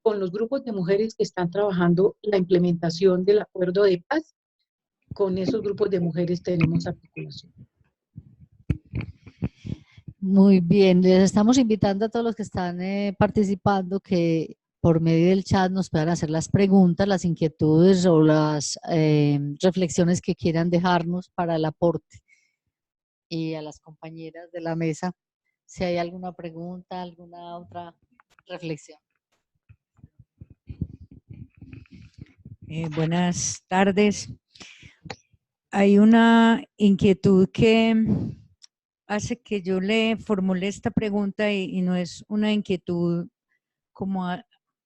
con los grupos de mujeres que están trabajando la implementación del acuerdo de paz. Con esos grupos de mujeres tenemos articulación. Muy bien, les estamos invitando a todos los que están participando que por medio del chat nos puedan hacer las preguntas, las inquietudes o las reflexiones que quieran dejarnos para el aporte. Y a las compañeras de la mesa, si hay alguna pregunta, alguna otra reflexión. Buenas tardes. Hay una inquietud que hace que yo le formule esta pregunta y no es una inquietud como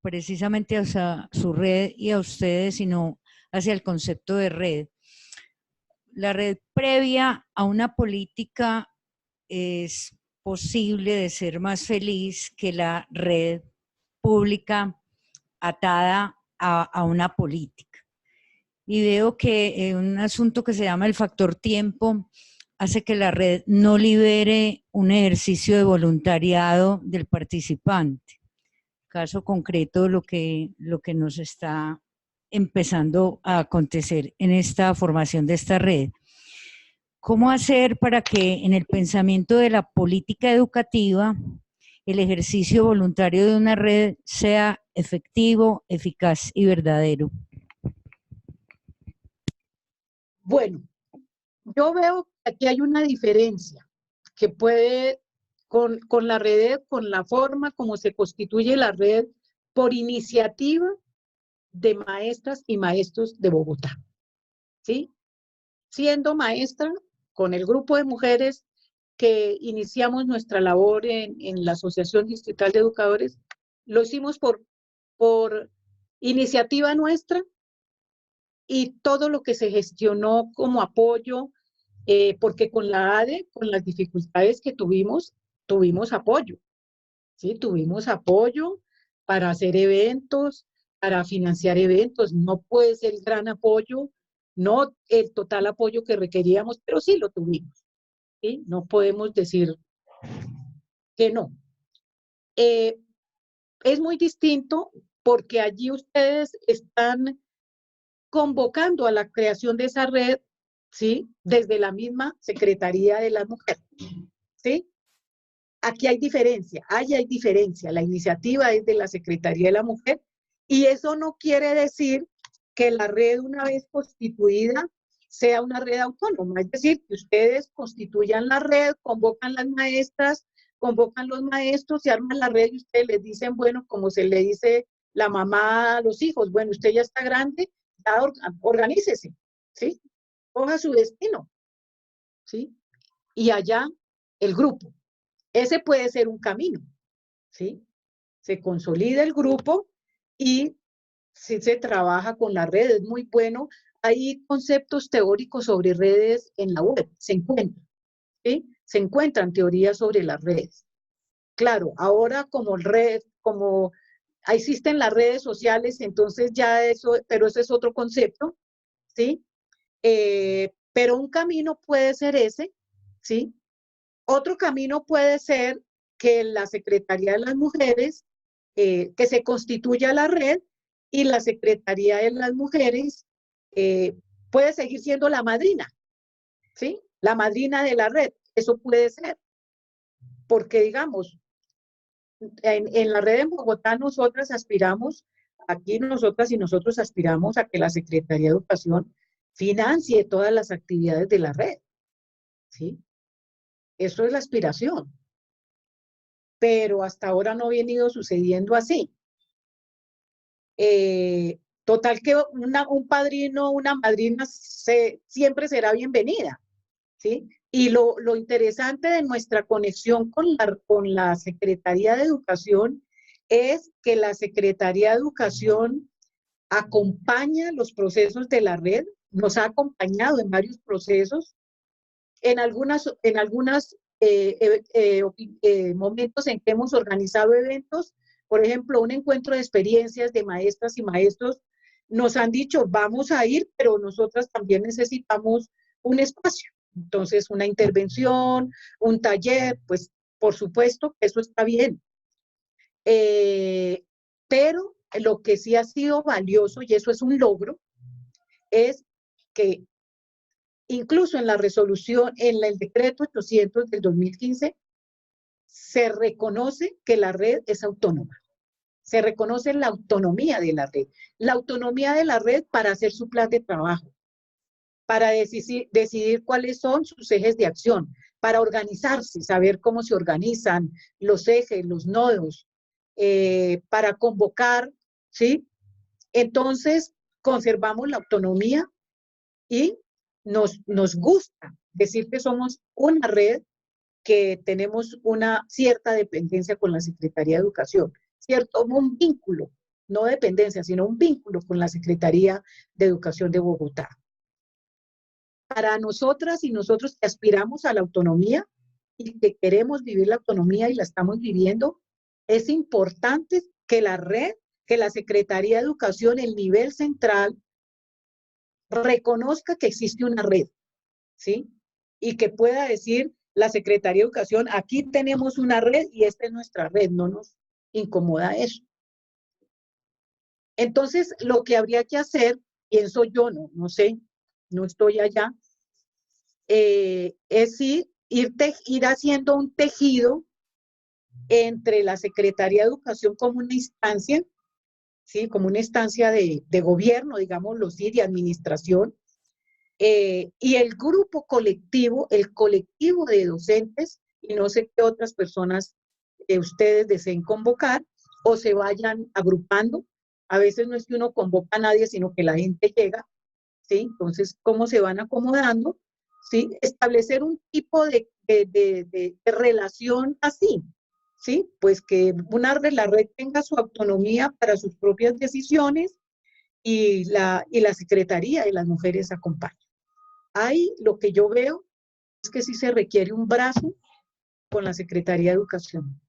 precisamente hacia su red y a ustedes, sino hacia el concepto de red. La red previa a una política es posible de ser más feliz que la red pública atada a una política. Y veo que un asunto que se llama el factor tiempo hace que la red no libere un ejercicio de voluntariado del participante. Caso concreto, lo que nos está empezando a acontecer en esta formación de esta red. ¿Cómo hacer para que en el pensamiento de la política educativa el ejercicio voluntario de una red sea efectivo, eficaz y verdadero? Bueno, yo veo que aquí hay una diferencia que puede con la red, con la forma como se constituye la red por iniciativa de maestras y maestros de Bogotá, ¿sí? Siendo maestra con el grupo de mujeres que iniciamos nuestra labor en la Asociación Distrital de Educadores, lo hicimos por iniciativa nuestra y todo lo que se gestionó como apoyo, porque con la ADE, con las dificultades que tuvimos apoyo, ¿sí? Tuvimos apoyo para hacer eventos, para financiar eventos. No puede ser el gran apoyo, no el total apoyo que requeríamos, pero sí lo tuvimos, ¿sí? No podemos decir que no. Es muy distinto porque allí ustedes están convocando a la creación de esa red, ¿sí? Desde la misma Secretaría de las Mujeres, ¿sí? Aquí hay diferencia, hay diferencia. La iniciativa es de la Secretaría de la Mujer y eso no quiere decir que la red, una vez constituida, sea una red autónoma. Es decir, que ustedes constituyan la red, convocan las maestras, convocan los maestros y arman la red y ustedes les dicen, bueno, como se le dice la mamá a los hijos, bueno, usted ya está grande, ya organícese, ¿sí? Coja su destino, ¿sí? Y allá el grupo. Ese puede ser un camino, ¿sí? Se consolida el grupo y si se trabaja con la red, es muy bueno. Hay conceptos teóricos sobre redes en la web, se encuentran, ¿sí? Se encuentran teorías sobre las redes. Claro, ahora como existen las redes sociales, entonces ya eso, pero ese es otro concepto, ¿sí? Pero un camino puede ser ese, ¿sí? Otro camino puede ser que la Secretaría de las Mujeres, que se constituya la red y la Secretaría de las Mujeres puede seguir siendo la madrina, ¿sí? La madrina de la red, eso puede ser. Porque digamos, en la red en Bogotá nosotras aspiramos, aquí nosotras y nosotros aspiramos a que la Secretaría de Educación financie todas las actividades de la red, ¿sí? Eso es la aspiración. Pero hasta ahora no ha venido sucediendo así. Total que un padrino, una madrina siempre será bienvenida, ¿sí? Y lo interesante de nuestra conexión con la Secretaría de Educación es que la Secretaría de Educación acompaña los procesos de la red, nos ha acompañado en varios procesos, en algunas momentos en que hemos organizado eventos, por ejemplo, un encuentro de experiencias de maestras y maestros, nos han dicho, vamos a ir, pero nosotras también necesitamos un espacio. Entonces, una intervención, un taller, pues, por supuesto, eso está bien. Pero lo que sí ha sido valioso, y eso es un logro, es que incluso en la resolución, en el decreto 800 del 2015, se reconoce que la red es autónoma. Se reconoce la autonomía de la red. La autonomía de la red para hacer su plan de trabajo, para decidir cuáles son sus ejes de acción, para organizarse, saber cómo se organizan los ejes, los nodos, para convocar, ¿sí? Entonces, conservamos la autonomía y nos gusta decir que somos una red que tenemos una cierta dependencia con la Secretaría de Educación, ¿cierto? Un vínculo, no dependencia, sino un vínculo con la Secretaría de Educación de Bogotá. Para nosotras y nosotros que aspiramos a la autonomía y que queremos vivir la autonomía y la estamos viviendo, es importante que la red, que la Secretaría de Educación, el nivel central, reconozca que existe una red, ¿sí? Y que pueda decir la Secretaría de Educación, aquí tenemos una red y esta es nuestra red, no nos incomoda eso. Entonces, lo que habría que hacer, pienso yo, no sé, no estoy allá, es sí, ir haciendo un tejido entre la Secretaría de Educación como una instancia, ¿sí? Como una instancia de gobierno, digámoslo así, de administración, y el grupo colectivo, el colectivo de docentes y no sé qué otras personas ustedes deseen convocar o se vayan agrupando. A veces no es que uno convoca a nadie, sino que la gente llega, ¿sí? Entonces, ¿cómo se van acomodando? ¿Sí? Establecer un tipo de relación así, ¿sí? Pues que la red tenga su autonomía para sus propias decisiones y la Secretaría de las Mujeres acompaña. Ahí lo que yo veo es que sí se requiere un brazo con la Secretaría de Educación,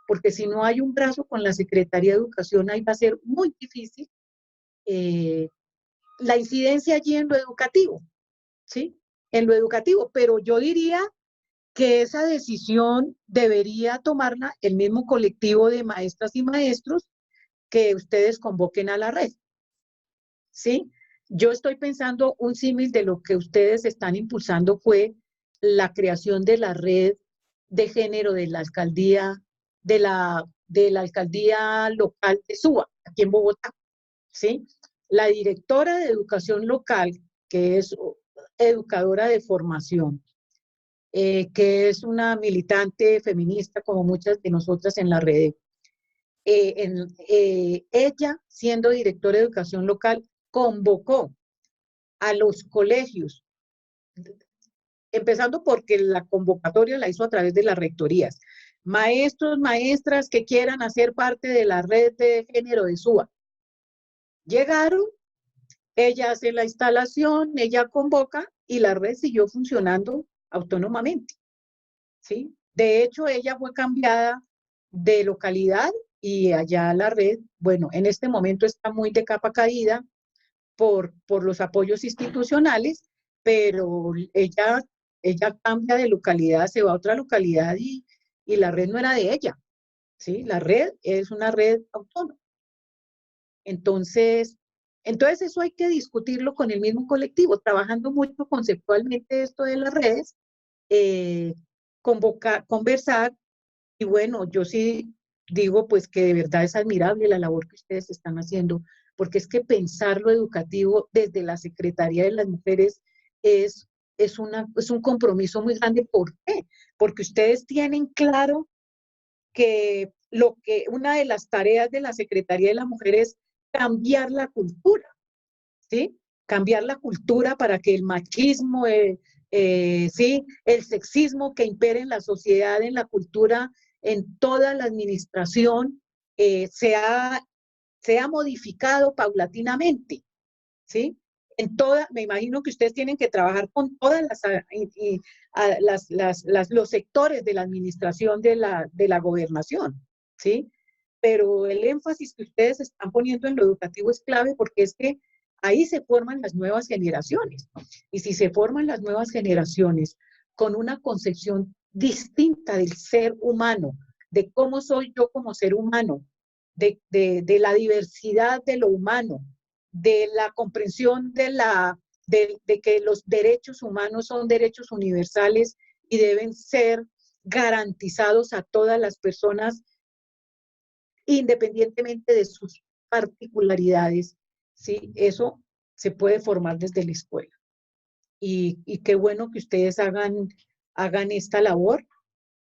porque si no hay un brazo con la Secretaría de Educación, ahí va a ser muy difícil la incidencia allí en lo educativo, ¿sí? En lo educativo, pero yo diría que esa decisión debería tomarla el mismo colectivo de maestras y maestros que ustedes convoquen a la red, ¿sí? Yo estoy pensando un símil de lo que ustedes están impulsando fue la creación de la red de género de la alcaldía, de la alcaldía local de Suba, aquí en Bogotá, ¿sí? La directora de educación local, que es educadora de formación, que es una militante feminista como muchas de nosotras en la red, ella, siendo directora de educación local, convocó a los colegios, empezando porque la convocatoria la hizo a través de las rectorías, maestros, maestras que quieran hacer parte de la red de género de SUA. Llegaron, ella hace la instalación, ella convoca y la red siguió funcionando autónomamente, ¿sí? De hecho, ella fue cambiada de localidad y allá la red, bueno, en este momento está muy de capa caída por los apoyos institucionales, pero ella cambia de localidad, se va a otra localidad y la red no era de ella, ¿sí? La red es una red autónoma. Entonces eso hay que discutirlo con el mismo colectivo, trabajando mucho conceptualmente esto de las redes, conversar, y bueno, yo sí digo pues que de verdad es admirable la labor que ustedes están haciendo, porque es que pensar lo educativo desde la Secretaría de las Mujeres es un compromiso muy grande. ¿Por qué? Porque ustedes tienen claro que una de las tareas de la Secretaría de las Mujeres es cambiar la cultura, ¿sí? Cambiar la cultura para que el machismo, ¿sí? El sexismo que impere en la sociedad, en la cultura, en toda la administración, sea modificado paulatinamente, ¿sí? Me imagino que ustedes tienen que trabajar con todas los sectores de la administración de la gobernación, ¿sí? Pero el énfasis que ustedes están poniendo en lo educativo es clave porque es que ahí se forman las nuevas generaciones. Y si se forman las nuevas generaciones con una concepción distinta del ser humano, de cómo soy yo como ser humano, de la diversidad de lo humano, de la comprensión de que los derechos humanos son derechos universales y deben ser garantizados a todas las personas independientemente de sus particularidades, ¿sí? Eso se puede formar desde la escuela. Y qué bueno que ustedes hagan esta labor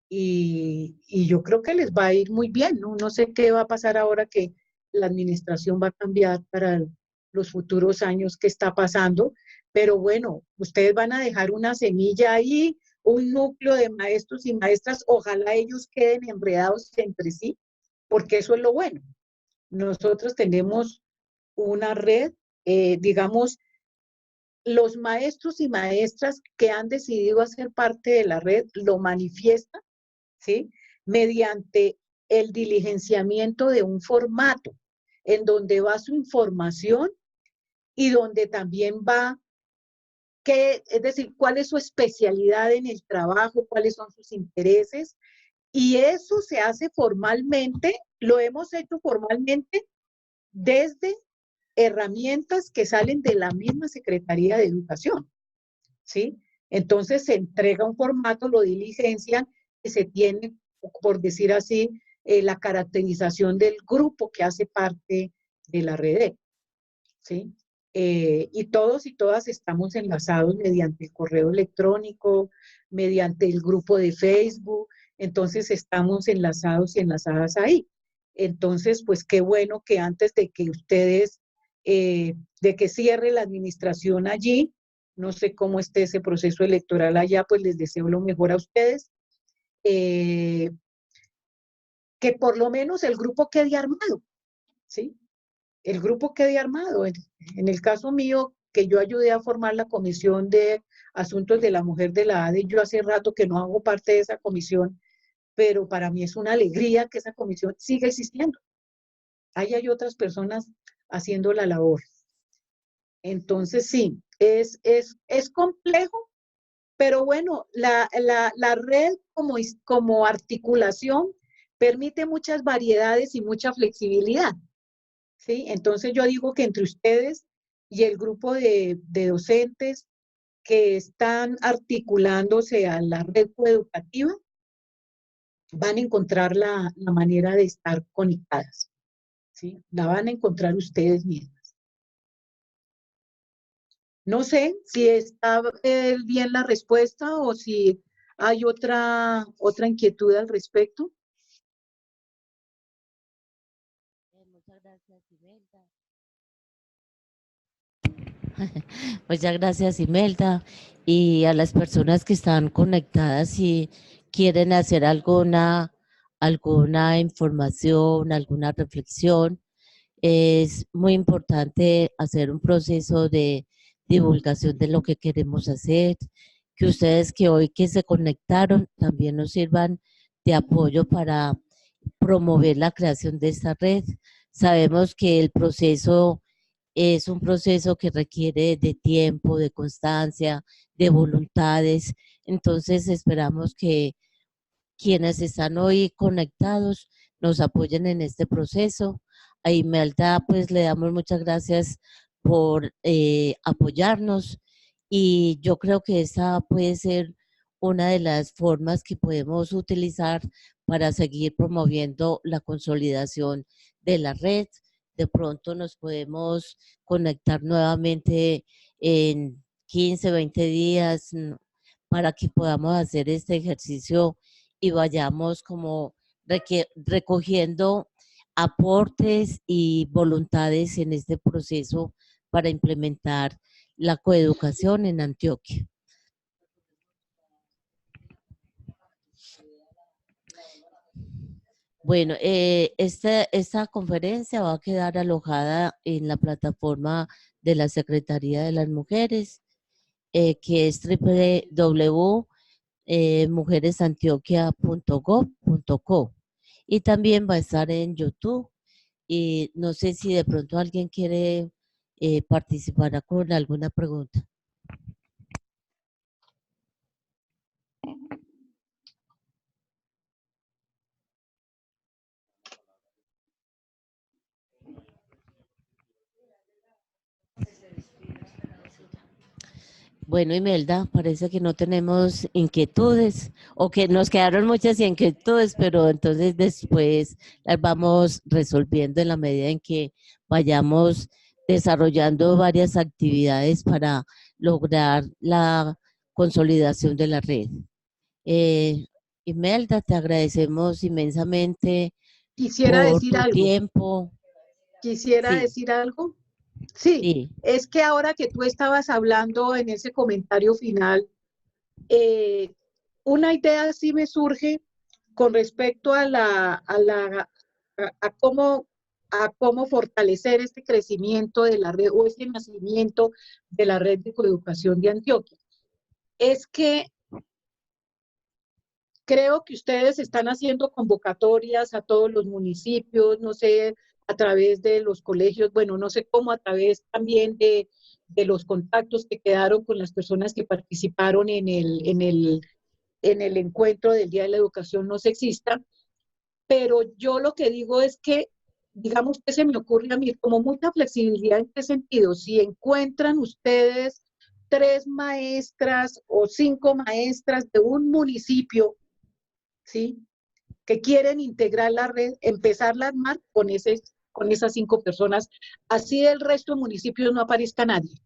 y yo creo que les va a ir muy bien, ¿no? No sé qué va a pasar ahora que la administración va a cambiar para los futuros años que está pasando, pero bueno, ustedes van a dejar una semilla ahí, un núcleo de maestros y maestras, ojalá ellos queden enredados entre sí, porque eso es lo bueno. Nosotros tenemos una red, digamos, los maestros y maestras que han decidido hacer parte de la red lo manifiestan, ¿sí? Mediante el diligenciamiento de un formato en donde va su información y donde también va es decir, cuál es su especialidad en el trabajo, cuáles son sus intereses, y eso se hace formalmente, lo hemos hecho formalmente desde herramientas que salen de la misma Secretaría de Educación, ¿sí? Entonces se entrega un formato, lo diligencian y se tiene, por decir así, la caracterización del grupo que hace parte de la red, ¿sí? Y todos y todas estamos enlazados mediante el correo electrónico, mediante el grupo de Facebook, entonces estamos enlazados y enlazadas ahí. Entonces, pues qué bueno que antes de que ustedes, de que cierre la administración allí, no sé cómo esté ese proceso electoral allá, pues les deseo lo mejor a ustedes. Que por lo menos el grupo quede armado, ¿sí? El grupo quede armado. En el caso mío, que yo ayudé a formar la Comisión de Asuntos de la Mujer de la ADE, yo hace rato que no hago parte de esa comisión, pero para mí es una alegría que esa comisión siga existiendo. Ahí hay otras personas haciendo la labor. Entonces, sí, es complejo, pero bueno, la red como articulación permite muchas variedades y mucha flexibilidad, ¿sí? Entonces yo digo que entre ustedes y el grupo de docentes que están articulándose a la red coeducativa, van a encontrar la manera de estar conectadas, ¿sí? La van a encontrar ustedes mismas. No sé si está bien la respuesta o si hay otra inquietud al respecto. Muchas gracias, Imelda. Muchas gracias, Imelda. Y a las personas que están conectadas y quieren hacer alguna información, alguna reflexión, es muy importante hacer un proceso de divulgación de lo que queremos hacer, que ustedes que hoy que se conectaron también nos sirvan de apoyo para promover la creación de esta red. Sabemos que el proceso es un proceso que requiere de tiempo, de constancia, de voluntades. Entonces esperamos que quienes están hoy conectados nos apoyen en este proceso. A Imelda, pues le damos muchas gracias por apoyarnos y yo creo que esa puede ser una de las formas que podemos utilizar para seguir promoviendo la consolidación de la red. De pronto nos podemos conectar nuevamente en 15, 20 días para que podamos hacer este ejercicio y vayamos como recogiendo aportes y voluntades en este proceso para implementar la coeducación en Antioquia. Bueno, esta conferencia va a quedar alojada en la plataforma de la Secretaría de las Mujeres, que es www.mujeresantioquia.gov.co, y también va a estar en YouTube. Y no sé si de pronto alguien quiere participar con alguna pregunta. Bueno, Imelda, parece que no tenemos inquietudes o que nos quedaron muchas inquietudes, pero entonces después las vamos resolviendo en la medida en que vayamos desarrollando varias actividades para lograr la consolidación de la red. Imelda, te agradecemos inmensamente Quisiera por decir tu algo. tiempo. Quisiera Sí, decir algo. Sí, sí. es que ahora que tú estabas hablando en ese comentario final, una idea sí me surge con respecto a cómo fortalecer este crecimiento de la red o este nacimiento de la red de coeducación de Antioquia. Es que creo que ustedes están haciendo convocatorias a todos los municipios, no sé, a través de los colegios, bueno, no sé cómo, a través también de los contactos que quedaron con las personas que participaron en el encuentro del Día de la Educación No Sexista, pero yo lo que digo es que, digamos que se me ocurre a mí como mucha flexibilidad en qué sentido, si encuentran ustedes 3 maestras o 5 maestras de un municipio, ¿sí?, que quieren integrar la red, empezarla a armar con esas 5 personas, así del resto de municipios no aparezca nadie,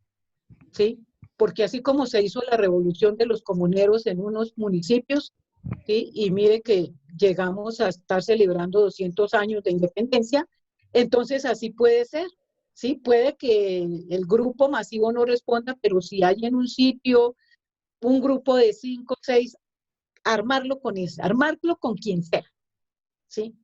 ¿sí? porque así como se hizo la revolución de los comuneros en unos municipios, ¿sí? Y mire que llegamos a estar celebrando 200 años de independencia, entonces así puede ser, ¿sí? Puede que el grupo masivo no responda, pero si hay en un sitio un grupo de 5 o 6, armarlo con quien sea, ¿sí?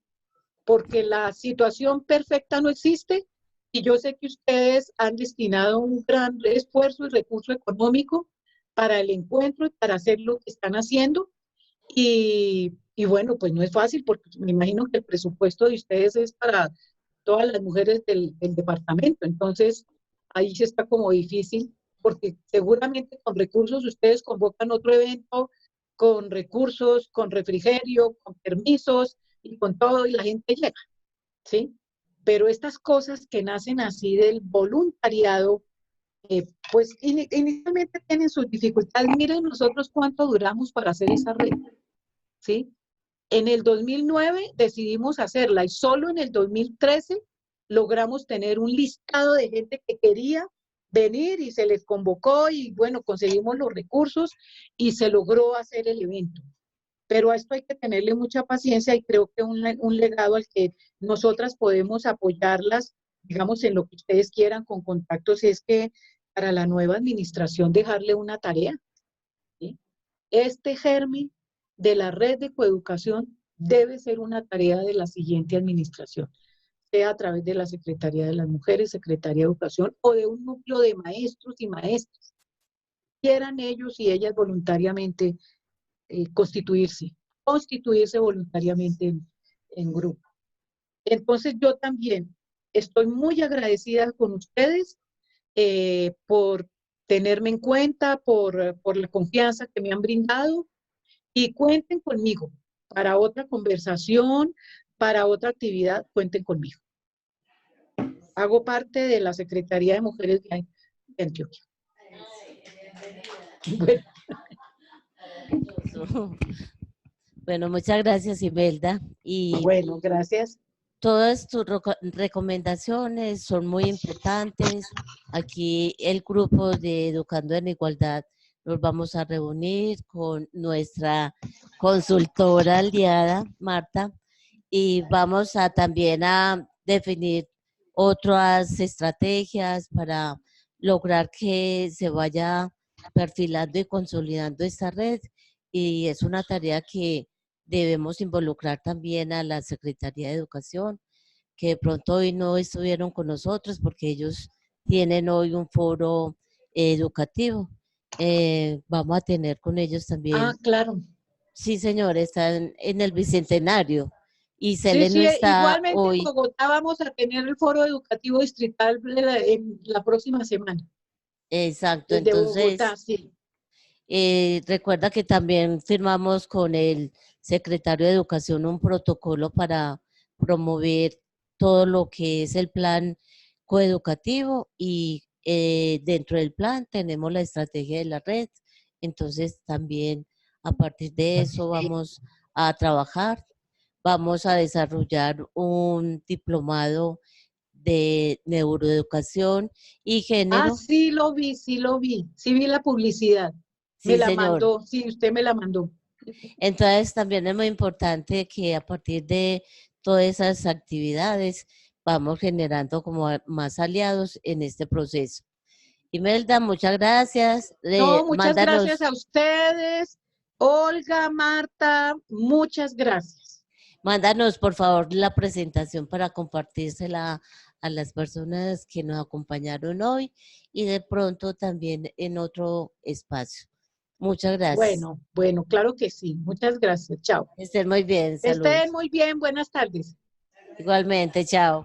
Porque la situación perfecta no existe y yo sé que ustedes han destinado un gran esfuerzo y recurso económico para el encuentro y para hacer lo que están haciendo. Y bueno, pues no es fácil porque me imagino que el presupuesto de ustedes es para todas las mujeres del departamento. Entonces, ahí sí está como difícil porque seguramente con recursos ustedes convocan otro evento, con recursos, con refrigerio, con permisos y con todo y la gente llega, ¿sí? Pero estas cosas que nacen así del voluntariado, pues inicialmente tienen sus dificultades. Miren nosotros cuánto duramos para hacer esa red, ¿sí? En el 2009 decidimos hacerla y solo en el 2013 logramos tener un listado de gente que quería venir y se les convocó y bueno, conseguimos los recursos y se logró hacer el evento. Pero a esto hay que tenerle mucha paciencia y creo que un legado al que nosotras podemos apoyarlas, digamos, en lo que ustedes quieran con contactos, es que para la nueva administración dejarle una tarea, ¿sí? Este germen de la red de coeducación debe ser una tarea de la siguiente administración, sea a través de la Secretaría de las Mujeres, Secretaría de Educación o de un núcleo de maestros y maestras. Quieran ellos y ellas voluntariamente constituirse voluntariamente en grupo. Entonces yo también estoy muy agradecida con ustedes por tenerme en cuenta, por la confianza que me han brindado y cuenten conmigo para otra conversación, para otra actividad, cuenten conmigo. Hago parte de la Secretaría de Mujeres de Antioquia. Bueno. Bueno, muchas gracias, Imelda. Y bueno, gracias. Todas tus recomendaciones son muy importantes. Aquí el grupo de Educando en Igualdad nos vamos a reunir con nuestra consultora aliada, Marta, y vamos a también a definir otras estrategias para lograr que se vaya perfilando y consolidando esta red. Y es una tarea que debemos involucrar también a la Secretaría de Educación, que de pronto hoy no estuvieron con nosotros porque ellos tienen hoy un foro educativo. Vamos a tener con ellos también. Ah, claro. Sí, señor, están en el Bicentenario y Sí, Cele no está igualmente hoy. en Bogotá vamos a tener el foro educativo distrital en la próxima semana. Exacto, El de entonces Bogotá, sí. recuerda que también firmamos con el secretario de Educación un protocolo para promover todo lo que es el plan coeducativo y dentro del plan tenemos la estrategia de la red. Entonces también a partir de eso vamos a trabajar, vamos a desarrollar un diplomado de neuroeducación y Ah, género. sí lo vi, sí vi la publicidad. Me Sí, la señor. mandó, sí, usted me la mandó. Entonces también es muy importante que a partir de todas esas actividades vamos generando como más aliados en este proceso. Imelda, muchas gracias. No, muchas gracias Mándanos, a ustedes. Olga, Marta, muchas gracias. mándanos por favor la presentación para compartírsela a las personas que nos acompañaron hoy y de pronto también en otro espacio. Muchas gracias. Bueno, claro que sí. Muchas gracias. Chao. Estén muy bien, Estén saludos. muy bien. Buenas tardes. Igualmente, chao.